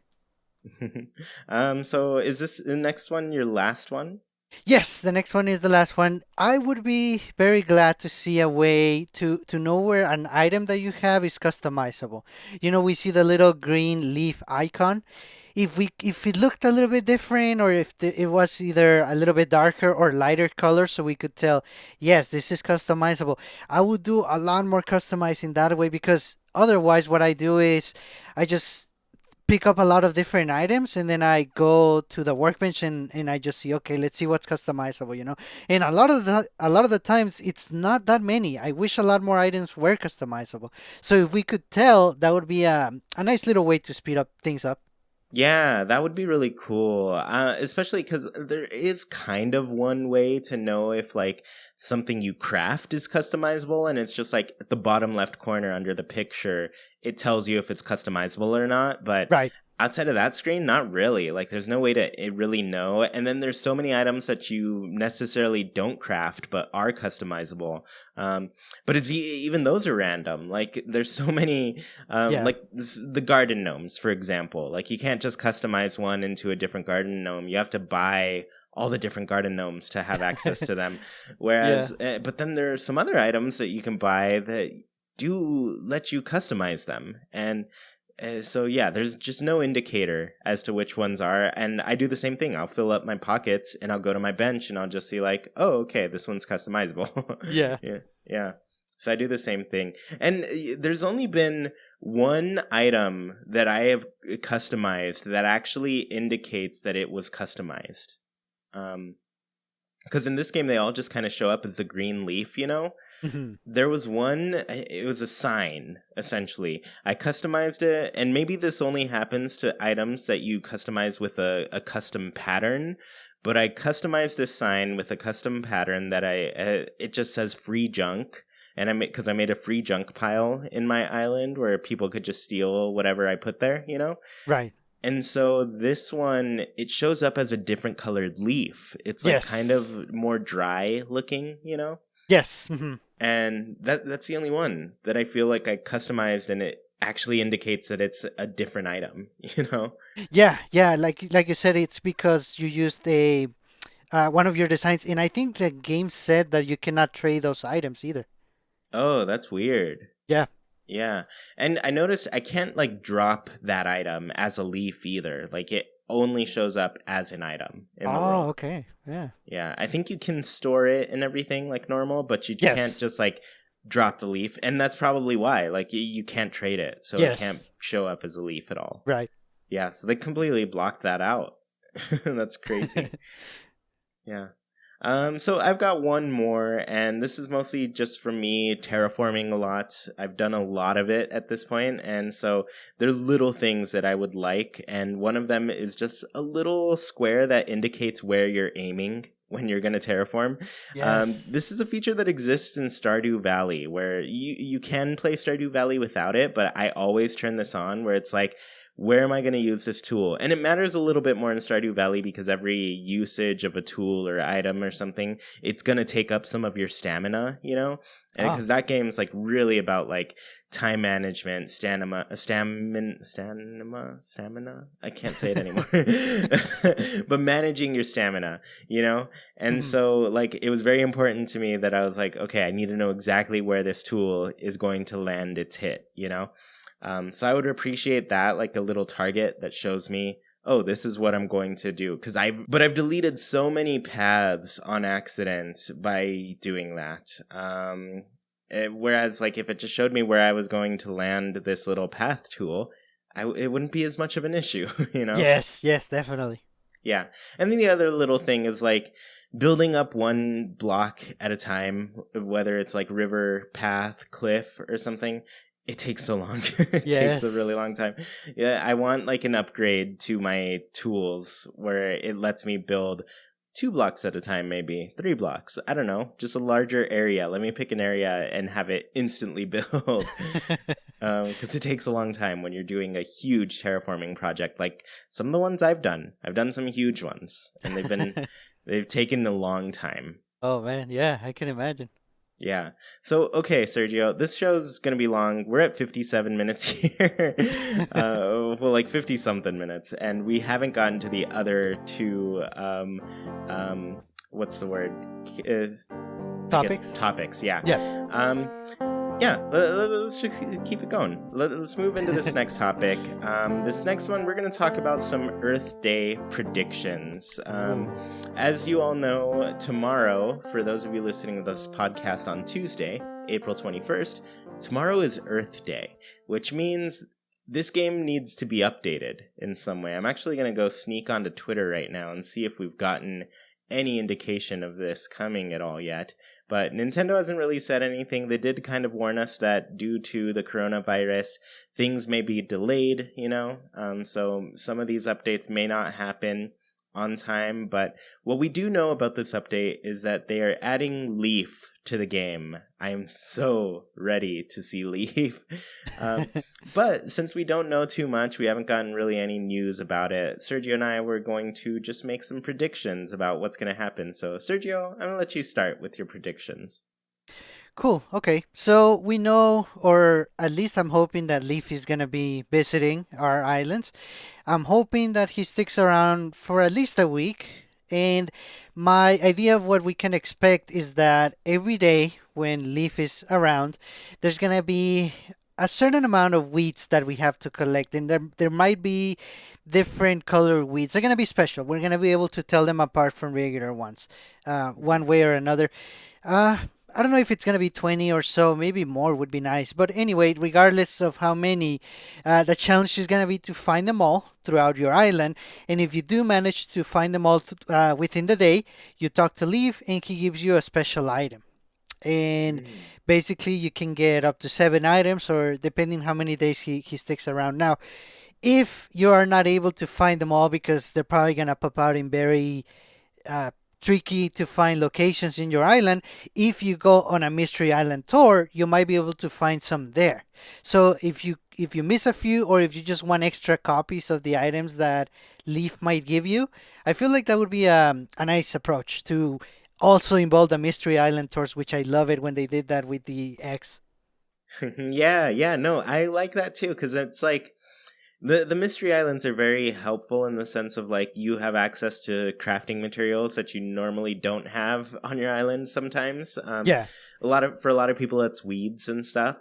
So is this the next one your last one? Yes, the next one is the last one. I would be very glad to see a way to know where an item that you have is customizable. We see the little green leaf icon. If it looked a little bit different, or if it was either a little bit darker or lighter color, so we could tell, yes, this is customizable. I would do a lot more customizing that way, because otherwise, what I do is I just pick up a lot of different items, and then I go to the workbench, and I just see, okay, let's see what's customizable. And a lot of the times it's not that many. I wish a lot more items were customizable. So if we could tell, that would be a nice little way to speed up things up. Yeah, that would be really cool. Especially because there is kind of one way to know if like something you craft is customizable, and it's just like at the bottom left corner under the picture, it tells you if it's customizable or not. But Right. outside of that screen, not really. Like there's no way to really know. And then there's so many items that you necessarily don't craft but are customizable. But it's even those are random. Like there's so many Yeah. like the garden gnomes, for example. Like you can't just customize one into a different garden gnome. You have to buy all the different garden gnomes to have access to them. Yeah. Whereas, but then there are some other items that you can buy that do let you customize them. And so yeah, there's just no indicator as to which ones are, and I do the same thing. I'll fill up my pockets and I'll go to my bench and I'll just see like, oh, okay, this one's customizable. Yeah. Yeah, yeah. So I do the same thing, and there's only been one item that I have customized that actually indicates that it was customized. Because in this game they all just kind of show up as the green leaf. Hmm. There was one, it was a sign, essentially. I customized it, and maybe this only happens to items that you customize with a custom pattern, but I customized this sign with a custom pattern that it just says free junk, and because I made a free junk pile in my island where people could just steal whatever I put there. Right. And so this one, it shows up as a different colored leaf. It's like kind Yes. of more dry looking. Yes. Hmm. And that's the only one that I feel like I customized, and it actually indicates that it's a different item. Yeah. Yeah. Like you said, it's because you used a one of your designs, and I think the game said that you cannot trade those items either. Oh, that's weird. Yeah. Yeah. And I noticed I can't like drop that item as a leaf either. Like it only shows up as an item in the Oh, world. okay. Yeah. Yeah, I think you can store it and everything like normal, but you can't Yes. just like drop the leaf, and that's probably why. Like you can't trade it, so it can't Yes. show up as a leaf at all. Right. Yeah, so they completely blocked that out. That's crazy. Yeah. So I've got one more, and this is mostly just from me terraforming a lot. I've done a lot of it at this point, and so there's little things that I would like, and one of them is just a little square that indicates where you're aiming when you're going to terraform. Yes. This is a feature that exists in Stardew Valley, where you can play Stardew Valley without it, but I always turn this on, where it's like, where am I going to use this tool? And it matters a little bit more in Stardew Valley because every usage of a tool or item or something, it's going to take up some of your stamina, you know? And Oh. because that game's like really about like time management, stamina. I can't say it anymore. But managing your stamina, you know? And Mhm. so like it was very important to me that I was like, okay, I need to know exactly where this tool is going to land its hit, you know? So I would appreciate that, like a little target that shows me, oh, this is what I'm going to do. But I've deleted so many paths on accident by doing that. Whereas, like, if it just showed me where I was going to land this little path tool, it wouldn't be as much of an issue, you know? Yes, yes, definitely. Yeah. And then the other little thing is like building up one block at a time, whether it's like river, path, cliff, or something. It takes so long. It takes a really Yes. long time. Yeah, I want like an upgrade to my tools where it lets me build 2 blocks at a time, maybe 3 blocks. I don't know, just a larger area. Let me pick an area and have it instantly build. Because it takes a long time when you're doing a huge terraforming project. Like some of the ones I've done some huge ones, and they've taken a long time. Oh man, yeah, I can imagine. Yeah. So, okay, Sergio, this show's going to be long. We're at 57 minutes here. Well, like 50 something minutes. And we haven't gotten to the other two, what's the word? I guess Topics? topics. Yeah. Yeah. Um, yeah, let's just keep it going. Let's move into this next topic. This next one, we're going to talk about some Earth Day predictions. Ooh. As you all know, tomorrow, for those of you listening to this podcast on Tuesday, April 21st, tomorrow is Earth Day, which means this game needs to be updated in some way. I'm actually going to go sneak onto Twitter right now and see if we've gotten any indication of this coming at all yet. But Nintendo hasn't really said anything. They did kind of warn us that due to the coronavirus, things may be delayed, you know? So some of these updates may not happen on time. But what we do know about this update is that they are adding Leaf to the game. I am so ready to see Leaf. But since we don't know too much, we haven't gotten really any news about it. Sergio and I were going to just make some predictions about what's going to happen. So, Sergio, I'm going to let you start with your predictions. Cool. Okay. So we know, or at least I'm hoping that Leaf is going to be visiting our islands. I'm hoping that he sticks around for at least a week. And my idea of what we can expect is that every day when Leaf is around, there's going to be a certain amount of weeds that we have to collect. And there might be different color weeds. They're going to be special. We're going to be able to tell them apart from regular ones, one way or another. Uh, I don't know if it's gonna be 20 or so, maybe more would be nice. But anyway, regardless of how many, the challenge is gonna be to find them all throughout your island. And if you do manage to find them all within the day, you talk to Leaf and he gives you a special item. And Mm. basically, you can get up to 7 items, or depending how many days he sticks around. Now, if you are not able to find them all because they're probably gonna pop out in very uh, tricky to find locations in your island. If you go on a mystery island tour, you might be able to find some there. So if you miss a few, or if you just want extra copies of the items that Leaf might give you, I feel like that would be a nice approach to also involve the mystery island tours, which I love it when they did that with the X. Yeah, no, I like that too because it's like the mystery islands are very helpful in the sense of like you have access to crafting materials that you normally don't have on your island sometimes. Yeah. For a lot of people it's weeds and stuff.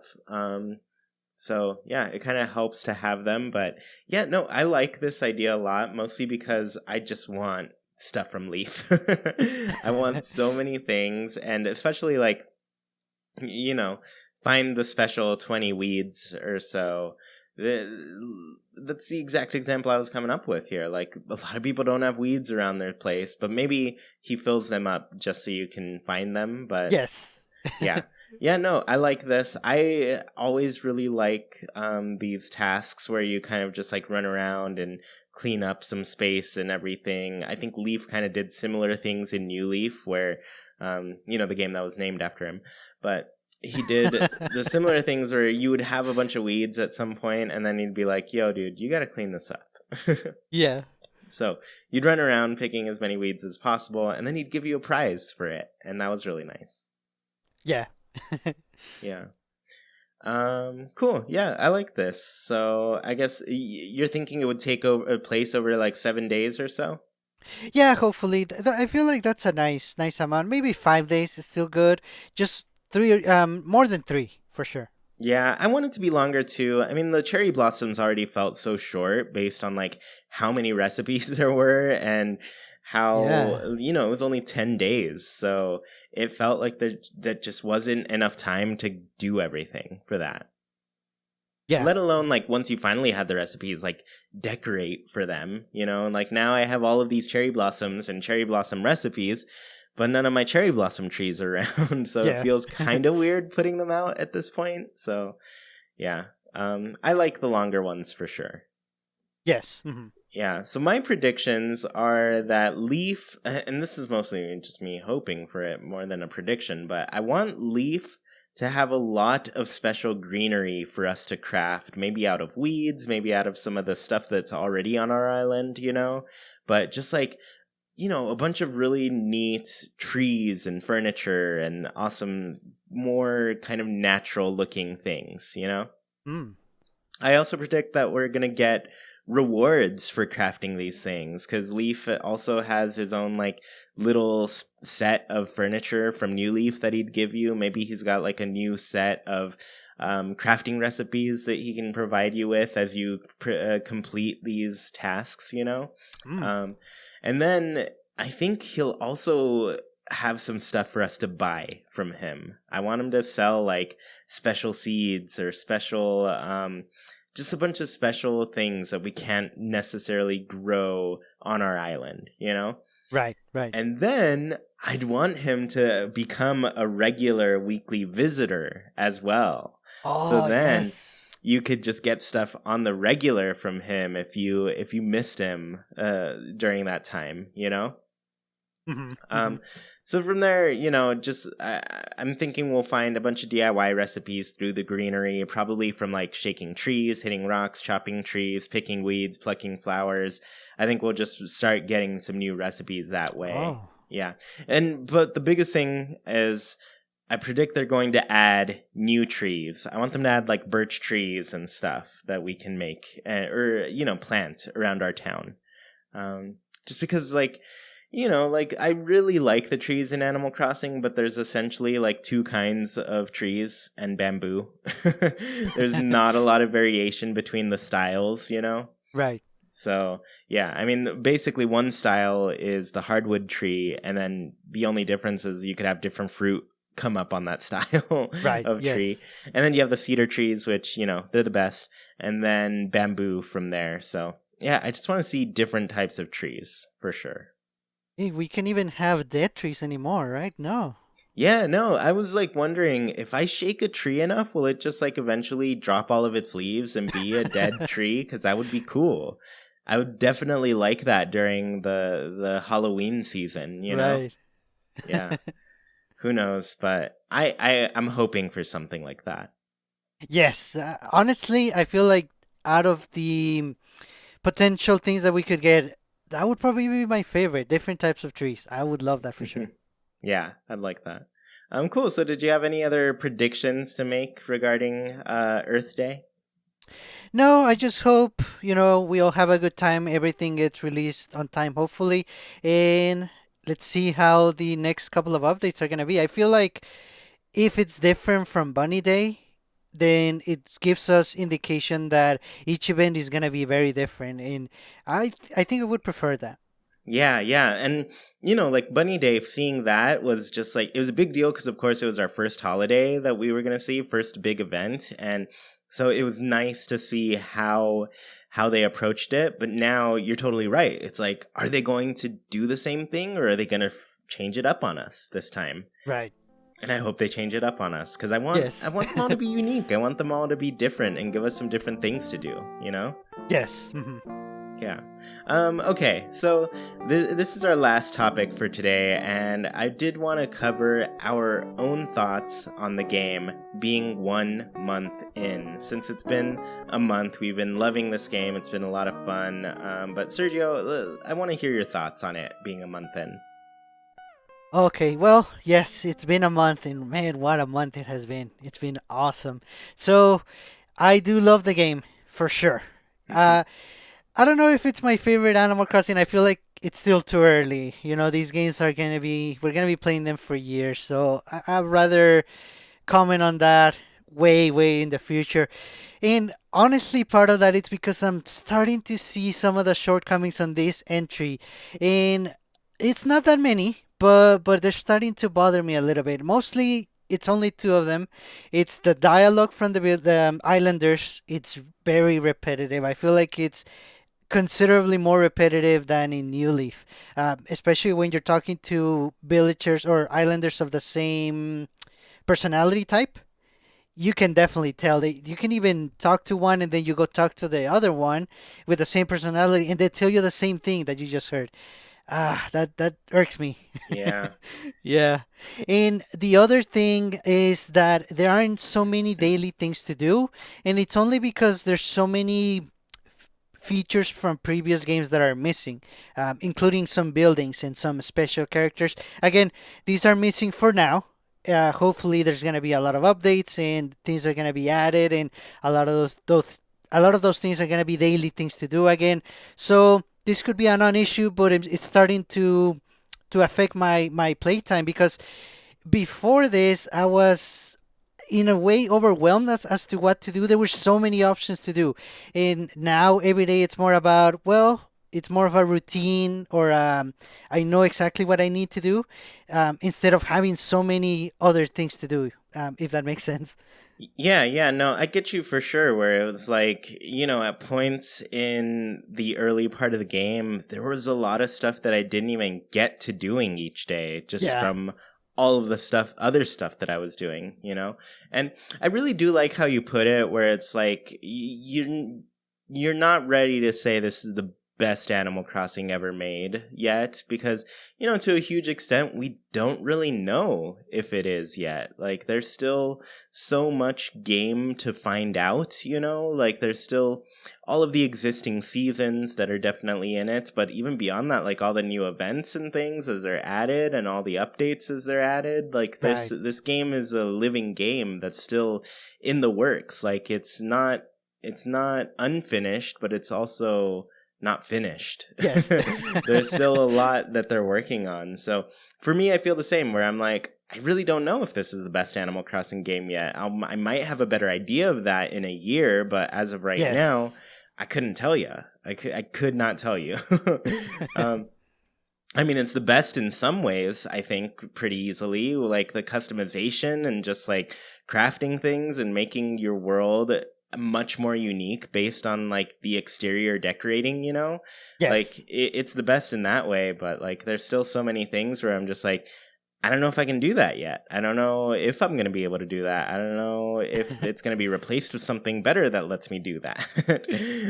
So yeah, it kind of helps to have them. But yeah, no, I like this idea a lot, mostly because I just want stuff from Leaf. I want so many things, and especially like, you know, find the special 20 weeds or so That's the exact example I was coming up with here. Like, a lot of people don't have weeds around their place, but maybe he fills them up just so you can find them. But Yes. yeah. Yeah, no, I like this. I always really like these tasks where you kind of just like run around and clean up some space and everything. I think Leaf kind of did similar things in New Leaf, where, the game that was named after him. But he did the similar things where you would have a bunch of weeds at some point, and then he'd be like, yo, dude, you got to clean this up. Yeah. So you'd run around picking as many weeds as possible, and then he'd give you a prize for it. And that was really nice. Yeah. Yeah. Cool. Yeah, I like this. So I guess you're thinking it would take a place over like 7 days or so? Yeah, hopefully. I feel like that's a nice amount. Maybe 5 days is still good. Just three, more than three for sure. Yeah, I want it to be longer too. I mean, the cherry blossoms already felt so short based on like how many recipes there were and Yeah. how, it was only 10 days. So it felt like that just wasn't enough time to do everything for that. Yeah. Let alone like once you finally had the recipes, like decorate for them, and like now I have all of these cherry blossoms and cherry blossom recipes, but none of my cherry blossom trees are around. So it Yeah. feels kind of weird putting them out at this point. So yeah, I like the longer ones for sure. Yes. Hmm. Yeah, so my predictions are that Leaf, and this is mostly just me hoping for it more than a prediction, but I want Leaf to have a lot of special greenery for us to craft, maybe out of weeds, maybe out of some of the stuff that's already on our island, but just like, a bunch of really neat trees and furniture and awesome, more kind of natural looking things. Mm. I also predict that we're going to get rewards for crafting these things because Leaf also has his own like little set of furniture from New Leaf that he'd give you. Maybe he's got like a new set of crafting recipes that he can provide you with as you complete these tasks. Mm. And then I think he'll also have some stuff for us to buy from him. I want him to sell like special seeds or special just a bunch of special things that we can't necessarily grow on our island. Right. Right. And then I'd want him to become a regular weekly visitor as well. So Oh then yes. you could just get stuff on the regular from him if you missed him during that time. Hmm. Hmm. Um, so from there, I'm thinking we'll find a bunch of DIY recipes through the greenery, probably from like shaking trees, hitting rocks, chopping trees, picking weeds, plucking flowers. I think we'll just start getting some new recipes that way. Oh. Yeah. But the biggest thing is I predict they're going to add new trees. I want them to add like birch trees and stuff that we can make or plant around our town. Just because like I really like the trees in Animal Crossing, but there's essentially like two kinds of trees and bamboo. There's not a lot of variation between the styles. Right. So, yeah, I mean, basically one style is the hardwood tree, and then the only difference is you could have different fruit come up on that style Right. of tree. Yes. And then you have the cedar trees, which, they're the best, and then bamboo from there. So, yeah, I just want to see different types of trees for sure. Hey, we can even have dead trees anymore, right? No. Yeah, no, I was like wondering if I shake a tree enough, will it just like eventually drop all of its leaves and be a dead tree? Because that would be cool. I would definitely like that during the Halloween season. Right. Yeah, who knows? But I'm hoping for something like that. Yes. Honestly, I feel like out of the potential things that we could get, that would probably be my favorite. Different types of trees. I would love that for sure. Yeah, I'd like that. Cool. So, did you have any other predictions to make regarding Earth Day? No, I just hope, we all have a good time. Everything gets released on time, hopefully. And let's see how the next couple of updates are going to be. I feel like if it's different from Bunny Day, then it gives us indication that each event is going to be very different. And I think I would prefer that. Yeah, yeah. And, like Bunny Day, seeing that was just like, it was a big deal because, of course, it was our first holiday that we were going to see, first big event. And So it was nice to see how they approached it, but now you're totally right. It's like, are they going to do the same thing, or are they going to change it up on us this time? Right. And I hope they change it up on us, because I Yes. want them all to be unique. I want them all to be different and give us some different things to do, you know? Yes. Yeah. Okay, so this is our last topic for today, and I did want to cover our own thoughts on the game being 1 month in. Since it's been a month, we've been loving this game. It's been a lot of fun. But Sergio, I want to hear your thoughts on it being a month in. Okay, well, yes, it's been a month, and man, what a month it has been. It's been awesome. So, I do love the game, for sure. Hmm. Uh, I don't know if it's my favorite Animal Crossing. I feel like it's still too early. You know, these games are gonna be, we're gonna be playing them for years, so I'd rather comment on that way, way in the future. And honestly, part of that is because I'm starting to see some of the shortcomings on this entry, and it's not that many, but they're starting to bother me a little bit. Mostly, it's only two of them. It's the dialogue from the Islanders. It's very repetitive. I feel like it's considerably more repetitive than in New Leaf, especially when you're talking to villagers or islanders of the same personality type. You can definitely tell. You can even talk to one and then you go talk to the other one with the same personality and they tell you the same thing that you just heard. That irks me. Yeah. Yeah. And the other thing is that there aren't so many daily things to do, and it's only because there's so many features from previous games that are missing, including some buildings and some special characters. Again, these are missing for now. Hopefully, there's gonna be a lot of updates and things are gonna be added, and a lot of those things are gonna be daily things to do again. So this could be a non-issue, but it's starting to affect my playtime because before this, I was in a way overwhelmed as to what to do. There were so many options to do. And now every day it's more about, well, it's more of a routine or I know exactly what I need to do instead of having so many other things to do, if that makes sense. Yeah, yeah, no, I get you for sure. Where it was like, at points in the early part of the game, there was a lot of stuff that I didn't even get to doing each day just Yeah. from all of the other stuff that I was doing. And I really do like how you put it, where it's like, you're not ready to say this is the best Animal Crossing ever made yet, because to a huge extent we don't really know if it is yet. Like, there's still so much game to find out. Like, there's still all of the existing seasons that are definitely in it, but even beyond that, like all the new events and things as they're added and all the updates as they're added, like Right. this game is a living game that's still in the works. Like, it's not unfinished, but it's also not finished. Yes. There's still a lot that they're working on. So for me, I feel the same, where I'm like, I really don't know if this is the best Animal Crossing game yet. I might have a better idea of that in a year, but as of right now, Yes. I couldn't tell you. I could not tell you. um, I mean, it's the best in some ways, I think, pretty easily. Like the customization and just like crafting things and making your world much more unique based on like the exterior decorating. Like Yes. it's the best in that way, but like there's still so many things where I'm just like, I don't know if I can do that yet. I don't know if I'm going to be able to do that. I don't know if it's going to be replaced with something better that lets me do that.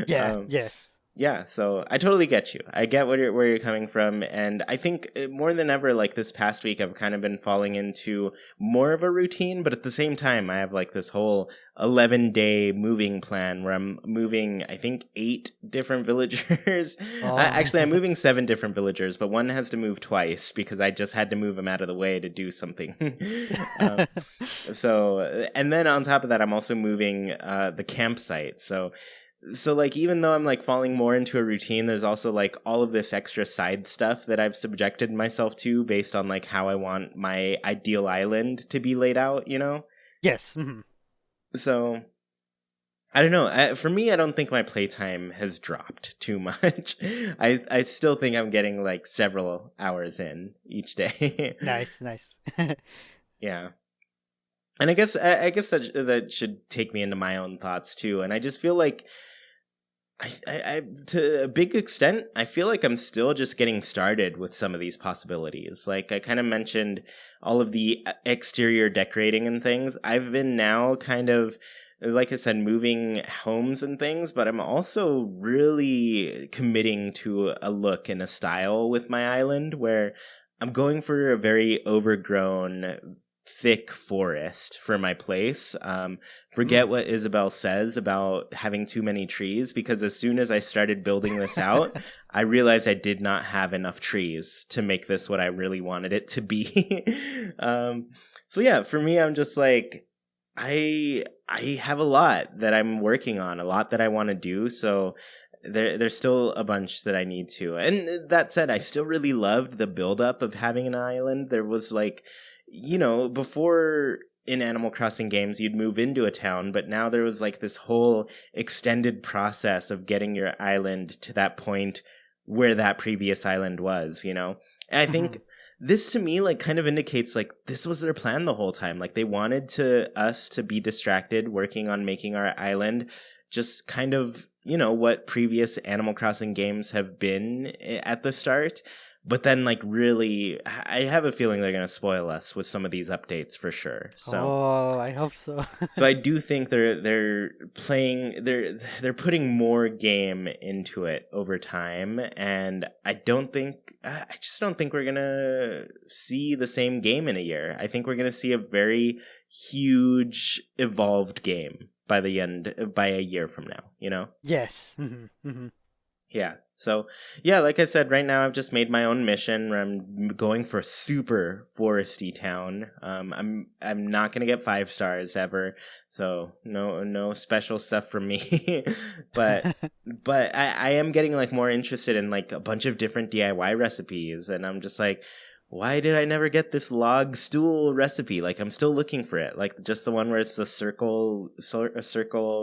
Yeah. Yes. Yeah, so I totally get you. I get where you're coming from, and I think more than ever, like this past week, I've kind of been falling into more of a routine. But at the same time, I have like this whole 11-day moving plan where I'm moving, I think, 8 different villagers. Oh. Actually, I'm moving 7 different villagers, but one has to move twice because I just had to move him out of the way to do something. um, and then on top of that, I'm also moving the campsite. So like, even though I'm like falling more into a routine, there's also like all of this extra side stuff that I've subjected myself to based on like how I want my ideal island to be laid out. Yes. So I don't know. For me, I don't think my playtime has dropped too much. I still think I'm getting like several hours in each day. Nice. Nice. Yeah. And I guess that should take me into my own thoughts too. And I just feel like I to a big extent, I feel like I'm still just getting started with some of these possibilities. Like I kind of mentioned all of the exterior decorating and things. I've been now kind of, like I said, moving homes and things, but I'm also really committing to a look and a style with my island where I'm going for a very overgrown, thick forest for my place. Forget what Isabel says about having too many trees, because as soon as I started building this out, I realized I did not have enough trees to make this what I really wanted it to be. So yeah, for me, I'm just like, I have a lot that I'm working on, a lot that I want to do. So there's still a bunch that I need to. And that said, I still really loved the buildup of having an island. There was like, before in Animal Crossing games, you'd move into a town, but now there was like this whole extended process of getting your island to that point where that previous island was, And I think this to me like kind of indicates like this was their plan the whole time. Like they wanted us to be distracted working on making our island just kind of, what previous Animal Crossing games have been at the start. But then, like, really, I have a feeling they're going to spoil us with some of these updates for sure. Oh, I hope so. So I do think they're putting more game into it over time, and I just don't think we're gonna see the same game in a year. I think we're gonna see a very huge evolved game by a year from now. Yes. Mm-hmm. Yeah. So, yeah, like I said, right now I've just made my own mission where I'm going for a super foresty town. I'm not gonna get 5 stars ever, so no special stuff from me. but I am getting like more interested in like a bunch of different DIY recipes, and I'm just like, why did I never get this log stool recipe? Like I'm still looking for it, like just the one where it's a circle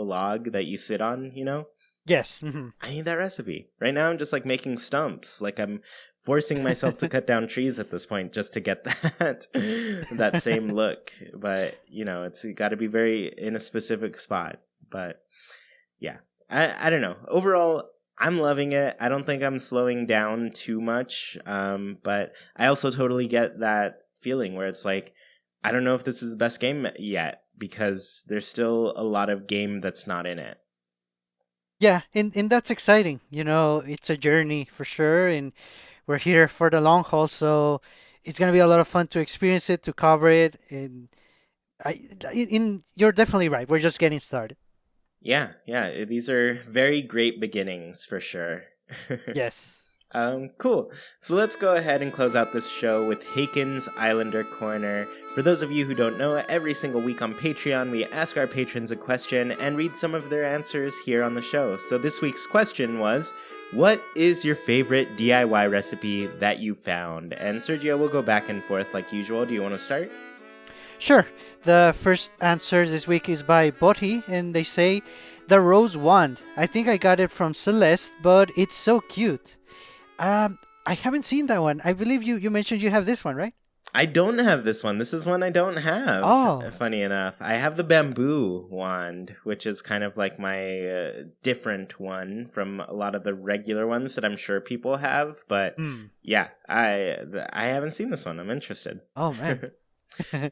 log that you sit on, Yes. Mm-hmm. I need that recipe. Right now I'm just like making stumps. Like I'm forcing myself to cut down trees at this point just to get that same look. But, it's got to be very in a specific spot. But yeah, I don't know. Overall, I'm loving it. I don't think I'm slowing down too much. But I also totally get that feeling where it's like, I don't know if this is the best game yet because there's still a lot of game that's not in it. Yeah, and that's exciting. It's a journey for sure, and we're here for the long haul, so it's gonna be a lot of fun to experience it, to cover it, and I, you're definitely right. We're just getting started. Yeah, these are very great beginnings for sure. Yes. Cool. So let's go ahead and close out this show with Haken's Islander Corner. For those of you who don't know, every single week on Patreon, we ask our patrons a question and read some of their answers here on the show. So this week's question was, what is your favorite DIY recipe that you found? And Sergio will go back and forth like usual. Do you want to start? Sure. The first answer this week is by Boti, and they say, the rose wand. I think I got it from Celeste, but it's so cute. I haven't seen that one. I believe you mentioned you have this one, right? I don't have this one. This is one I don't have. Oh. Funny enough. I have the bamboo wand, which is kind of like my different one from a lot of the regular ones that I'm sure people have. But yeah, I haven't seen this one. I'm interested. Oh, man.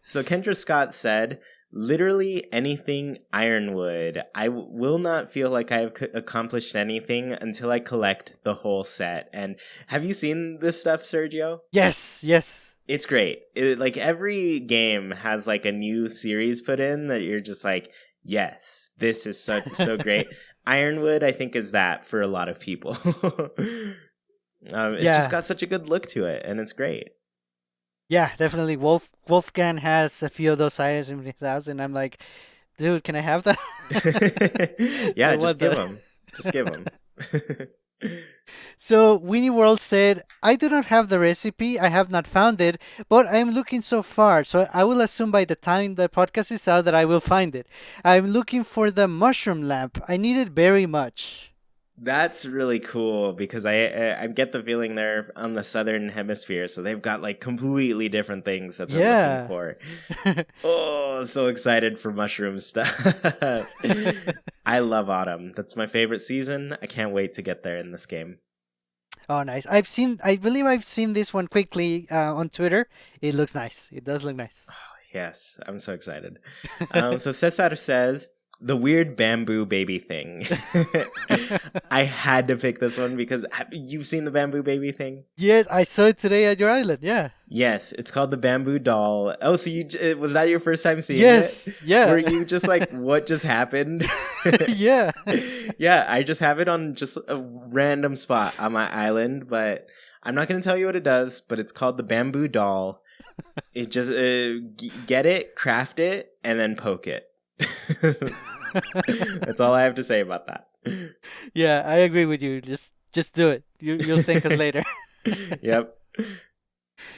So Kendra Scott said, literally anything ironwood. I will not feel like I have accomplished anything until I collect the whole set. And have you seen this stuff, Sergio? Yes. It's great. Like every game has like a new series put in that you're just like, yes, this is so great. Ironwood, I think, is that for a lot of people. It's just got such a good look to it, and it's great. Yeah, definitely. Wolfgang has a few of those items in his house, and I'm like, dude, can I have that? Yeah, just give them. Just give them. So Winnie World said, I do not have the recipe. I have not found it, but I'm looking so far. So I will assume by the time the podcast is out that I will find it. I'm looking for the mushroom lamp. I need it very much. That's really cool because I get the feeling they're on the southern hemisphere, so they've got like completely different things that they're looking Yeah. for. Oh, so excited for mushroom stuff. I love autumn. That's my favorite season. I can't wait to get there in this game. Oh, nice. I believe I've seen this one quickly on Twitter. It looks nice. It does look nice. Yes, I'm so excited. So Cesar says the weird bamboo baby thing. I had to pick this one because you've seen the bamboo baby thing. Yes, I saw it today at your island. Yeah. Yes, it's called the bamboo doll. Oh, so was that your first time seeing it? Yes. Were Yeah. you just like, what just happened? Yeah. Yeah, I just have it on just a random spot on my island, but I'm not going to tell you what it does, but it's called the bamboo doll. It just get it, craft it, and then poke it. That's all I have to say about that. Yeah, I agree with you. Just do it. You'll thank us later. Yep.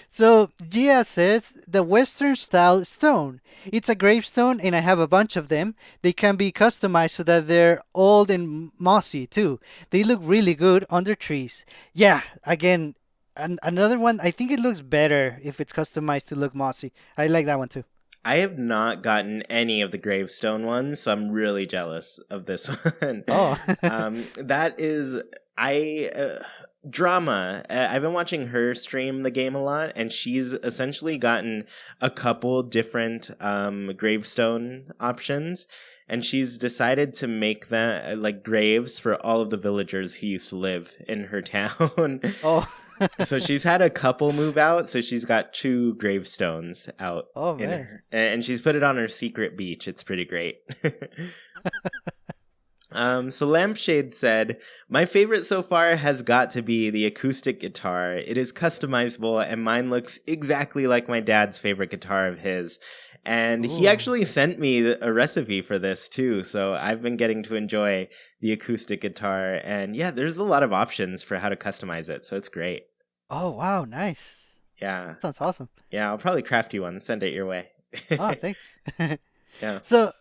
So Gia says the Western style stone. It's a gravestone, and I have a bunch of them. They can be customized so that they're old and mossy too. They look really good under trees. Yeah, again, another one. I think it looks better if it's customized to look mossy. I like that one too. I have not gotten any of the gravestone ones, so I'm really jealous of this one. Oh, That is, drama. I've been watching her stream the game a lot, and she's essentially gotten a couple different gravestone options, and she's decided to make that like graves for all of the villagers who used to live in her town. oh, So she's had a couple move out, so she's got 2 gravestones out oh in man. her, and she's put it on her secret beach. It's pretty great. So Lampshade said, my favorite so far has got to be the acoustic guitar. It is customizable, and mine looks exactly like my dad's favorite guitar of his. And he Ooh. actually sent me a recipe for this too, so I've been getting to enjoy the acoustic guitar. And yeah, there's a lot of options for how to customize it, so it's great. Oh wow, nice. Yeah, That sounds awesome. yeah, I'll probably craft you one, send it your way. Oh, thanks. Yeah. So,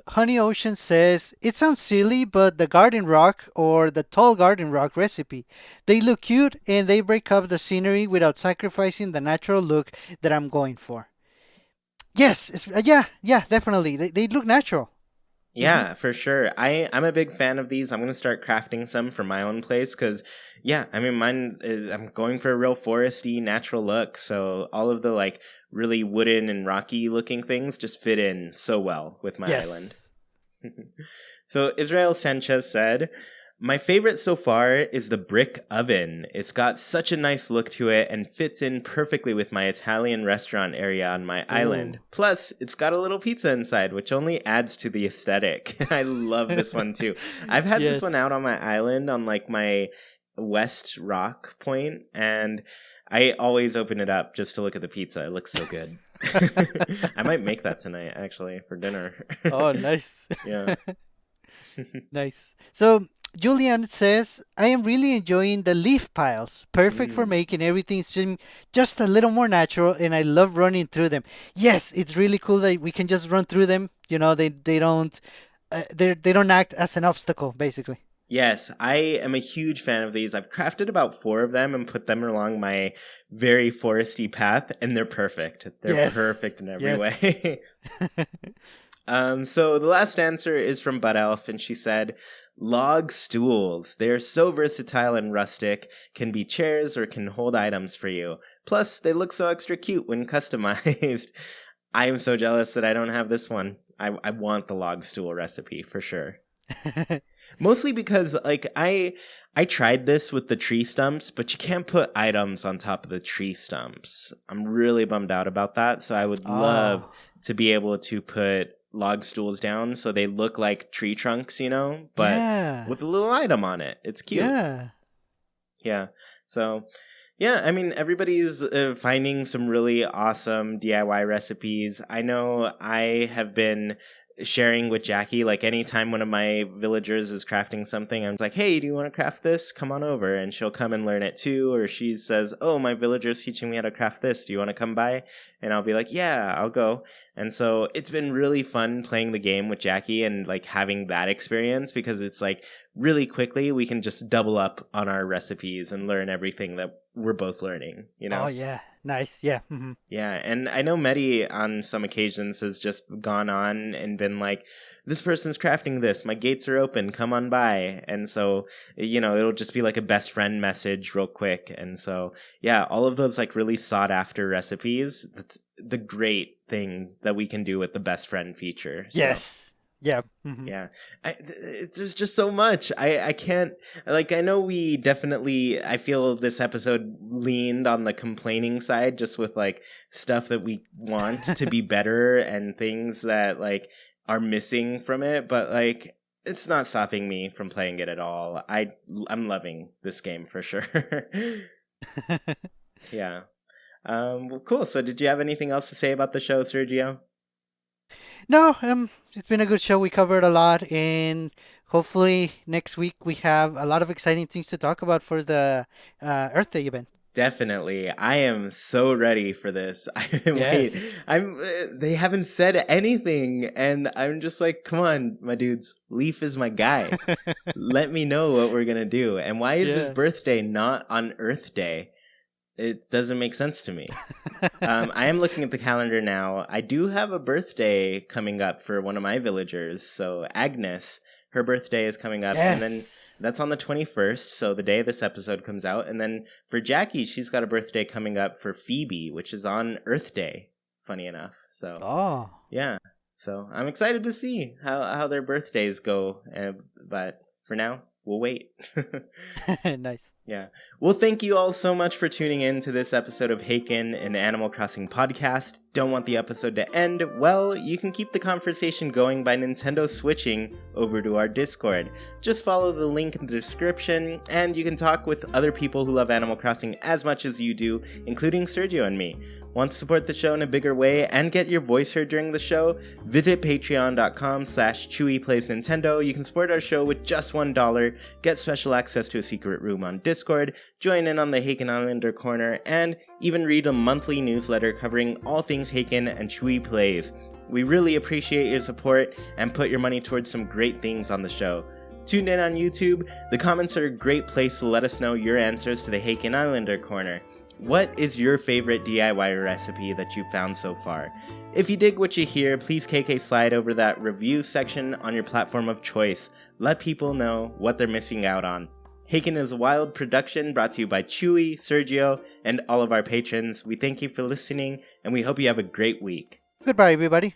Honey Ocean says, it sounds silly, but the garden rock or the tall garden rock recipe, they look cute and they break up the scenery without sacrificing the natural look that I'm going for. Yes, yeah, definitely. They look natural. Hmm. Yeah, for sure. I'm a big fan of these. I'm going to start crafting some for my own place because, yeah, I mean, mine is, I'm going for a real foresty, natural look. So all of the like really wooden and rocky looking things just fit in so well with my island. Yes. So Israel Sanchez said, my favorite so far is the brick oven. It's got such a nice look to it and fits in perfectly with my Italian restaurant area on my Ooh. island. Plus, it's got a little pizza inside, which only adds to the aesthetic. I love this one too. I've had this one out Yes. on my island on like my West Rock point, and I always open it up just to look at the pizza. It looks so good. I might make that tonight actually for dinner. Oh, nice. Yeah. Nice. So Julian says, I am really enjoying the leaf piles. Perfect for Mm. making everything seem just a little more natural, and I love running through them. Yes, it's really cool that we can just run through them. You know, they don't they don't act as an obstacle, basically. Yes, I am a huge fan of these. I've crafted about 4 of them and put them along my very foresty path, and they're perfect. They're Yes. perfect in every Yes. way. So the last answer is from Bud Elf, and she said, log stools. They are so versatile and rustic, can be chairs or can hold items for you. Plus, they look so extra cute when customized. I am so jealous that I don't have this one. I want the log stool recipe for sure. Mostly because like I tried this with the tree stumps, but you can't put items on top of the tree stumps. I'm really bummed out about that, so I would love Oh, to be able to put log stools down so they look like tree trunks, but yeah. with a little item on it. It's cute. Yeah. Yeah. So, yeah, I mean, everybody's finding some really awesome DIY recipes. I know I have been sharing with Jackie. Like anytime one of my villagers is crafting something, I'm like, hey, do you want to craft this? Come on over. And she'll come and learn it too. Or she says, oh, my villager's teaching me how to craft this. Do you want to come by? And I'll be like, yeah, I'll go. And so it's been really fun playing the game with Jackie and like having that experience, because it's like really quickly we can just double up on our recipes and learn everything that we're both learning, you know? Oh, yeah. Nice. Yeah. Mm-hmm. Yeah, and I know Medi on some occasions has just gone on and been like, this person's crafting this, my gates are open, come on by. And so, it'll just be like a best friend message real quick. And so, yeah, all of those like really sought after recipes, that's the great thing that we can do with the best friend feature. So. Yes. Yeah. Mm-hmm. Yeah. There's just so much. I can't, like, I know we definitely, I feel this episode leaned on the complaining side, just with like stuff that we want to be better and things that like are missing from it. But like, it's not stopping me from playing it at all. I'm loving this game for sure. Yeah. Well, cool. So did you have anything else to say about the show, Sergio? No, it's been a good show. We covered a lot, and hopefully next week we have a lot of exciting things to talk about for the Earth Day event. Definitely. I am so ready for this. Yes. They haven't said anything and I'm just like, come on, my dudes. Leaf is my guy. Let me know what we're going to do. And why is his birthday not on Earth Day? It doesn't make sense to me. I am looking at the calendar now. I do have a birthday coming up for one of my villagers. So Agnes, her birthday is coming up. Yes. And then that's on the 21st. So the day this episode comes out. And then for Jackie, she's got a birthday coming up for Phoebe, which is on Earth Day. Funny enough. So, yeah. So I'm excited to see how their birthdays go. But for now, we'll wait. Nice. Yeah. Well, thank you all so much for tuning in to this episode of Haken, an Animal Crossing podcast. Don't want the episode to end? Well, you can keep the conversation going by Nintendo switching over to our Discord. Just follow the link in the description, and you can talk with other people who love Animal Crossing as much as you do, including Sergio and me. Want to support the show in a bigger way and get your voice heard during the show? Visit patreon.com/ChewiePlaysNintendo. You can support our show with just $1, get special access to a secret room on Discord, join in on the Haken Islander Corner, and even read a monthly newsletter covering all things Haken and Chewie Plays. We really appreciate your support and put your money towards some great things on the show. Tuned in on YouTube, the comments are a great place to let us know your answers to the Haken Islander Corner. What is your favorite DIY recipe that you've found so far? If you dig what you hear, please KK slide over that review section on your platform of choice. Let people know what they're missing out on. Haken is a wild production brought to you by Chewie, Sergio, and all of our patrons. We thank you for listening, and we hope you have a great week. Goodbye, everybody.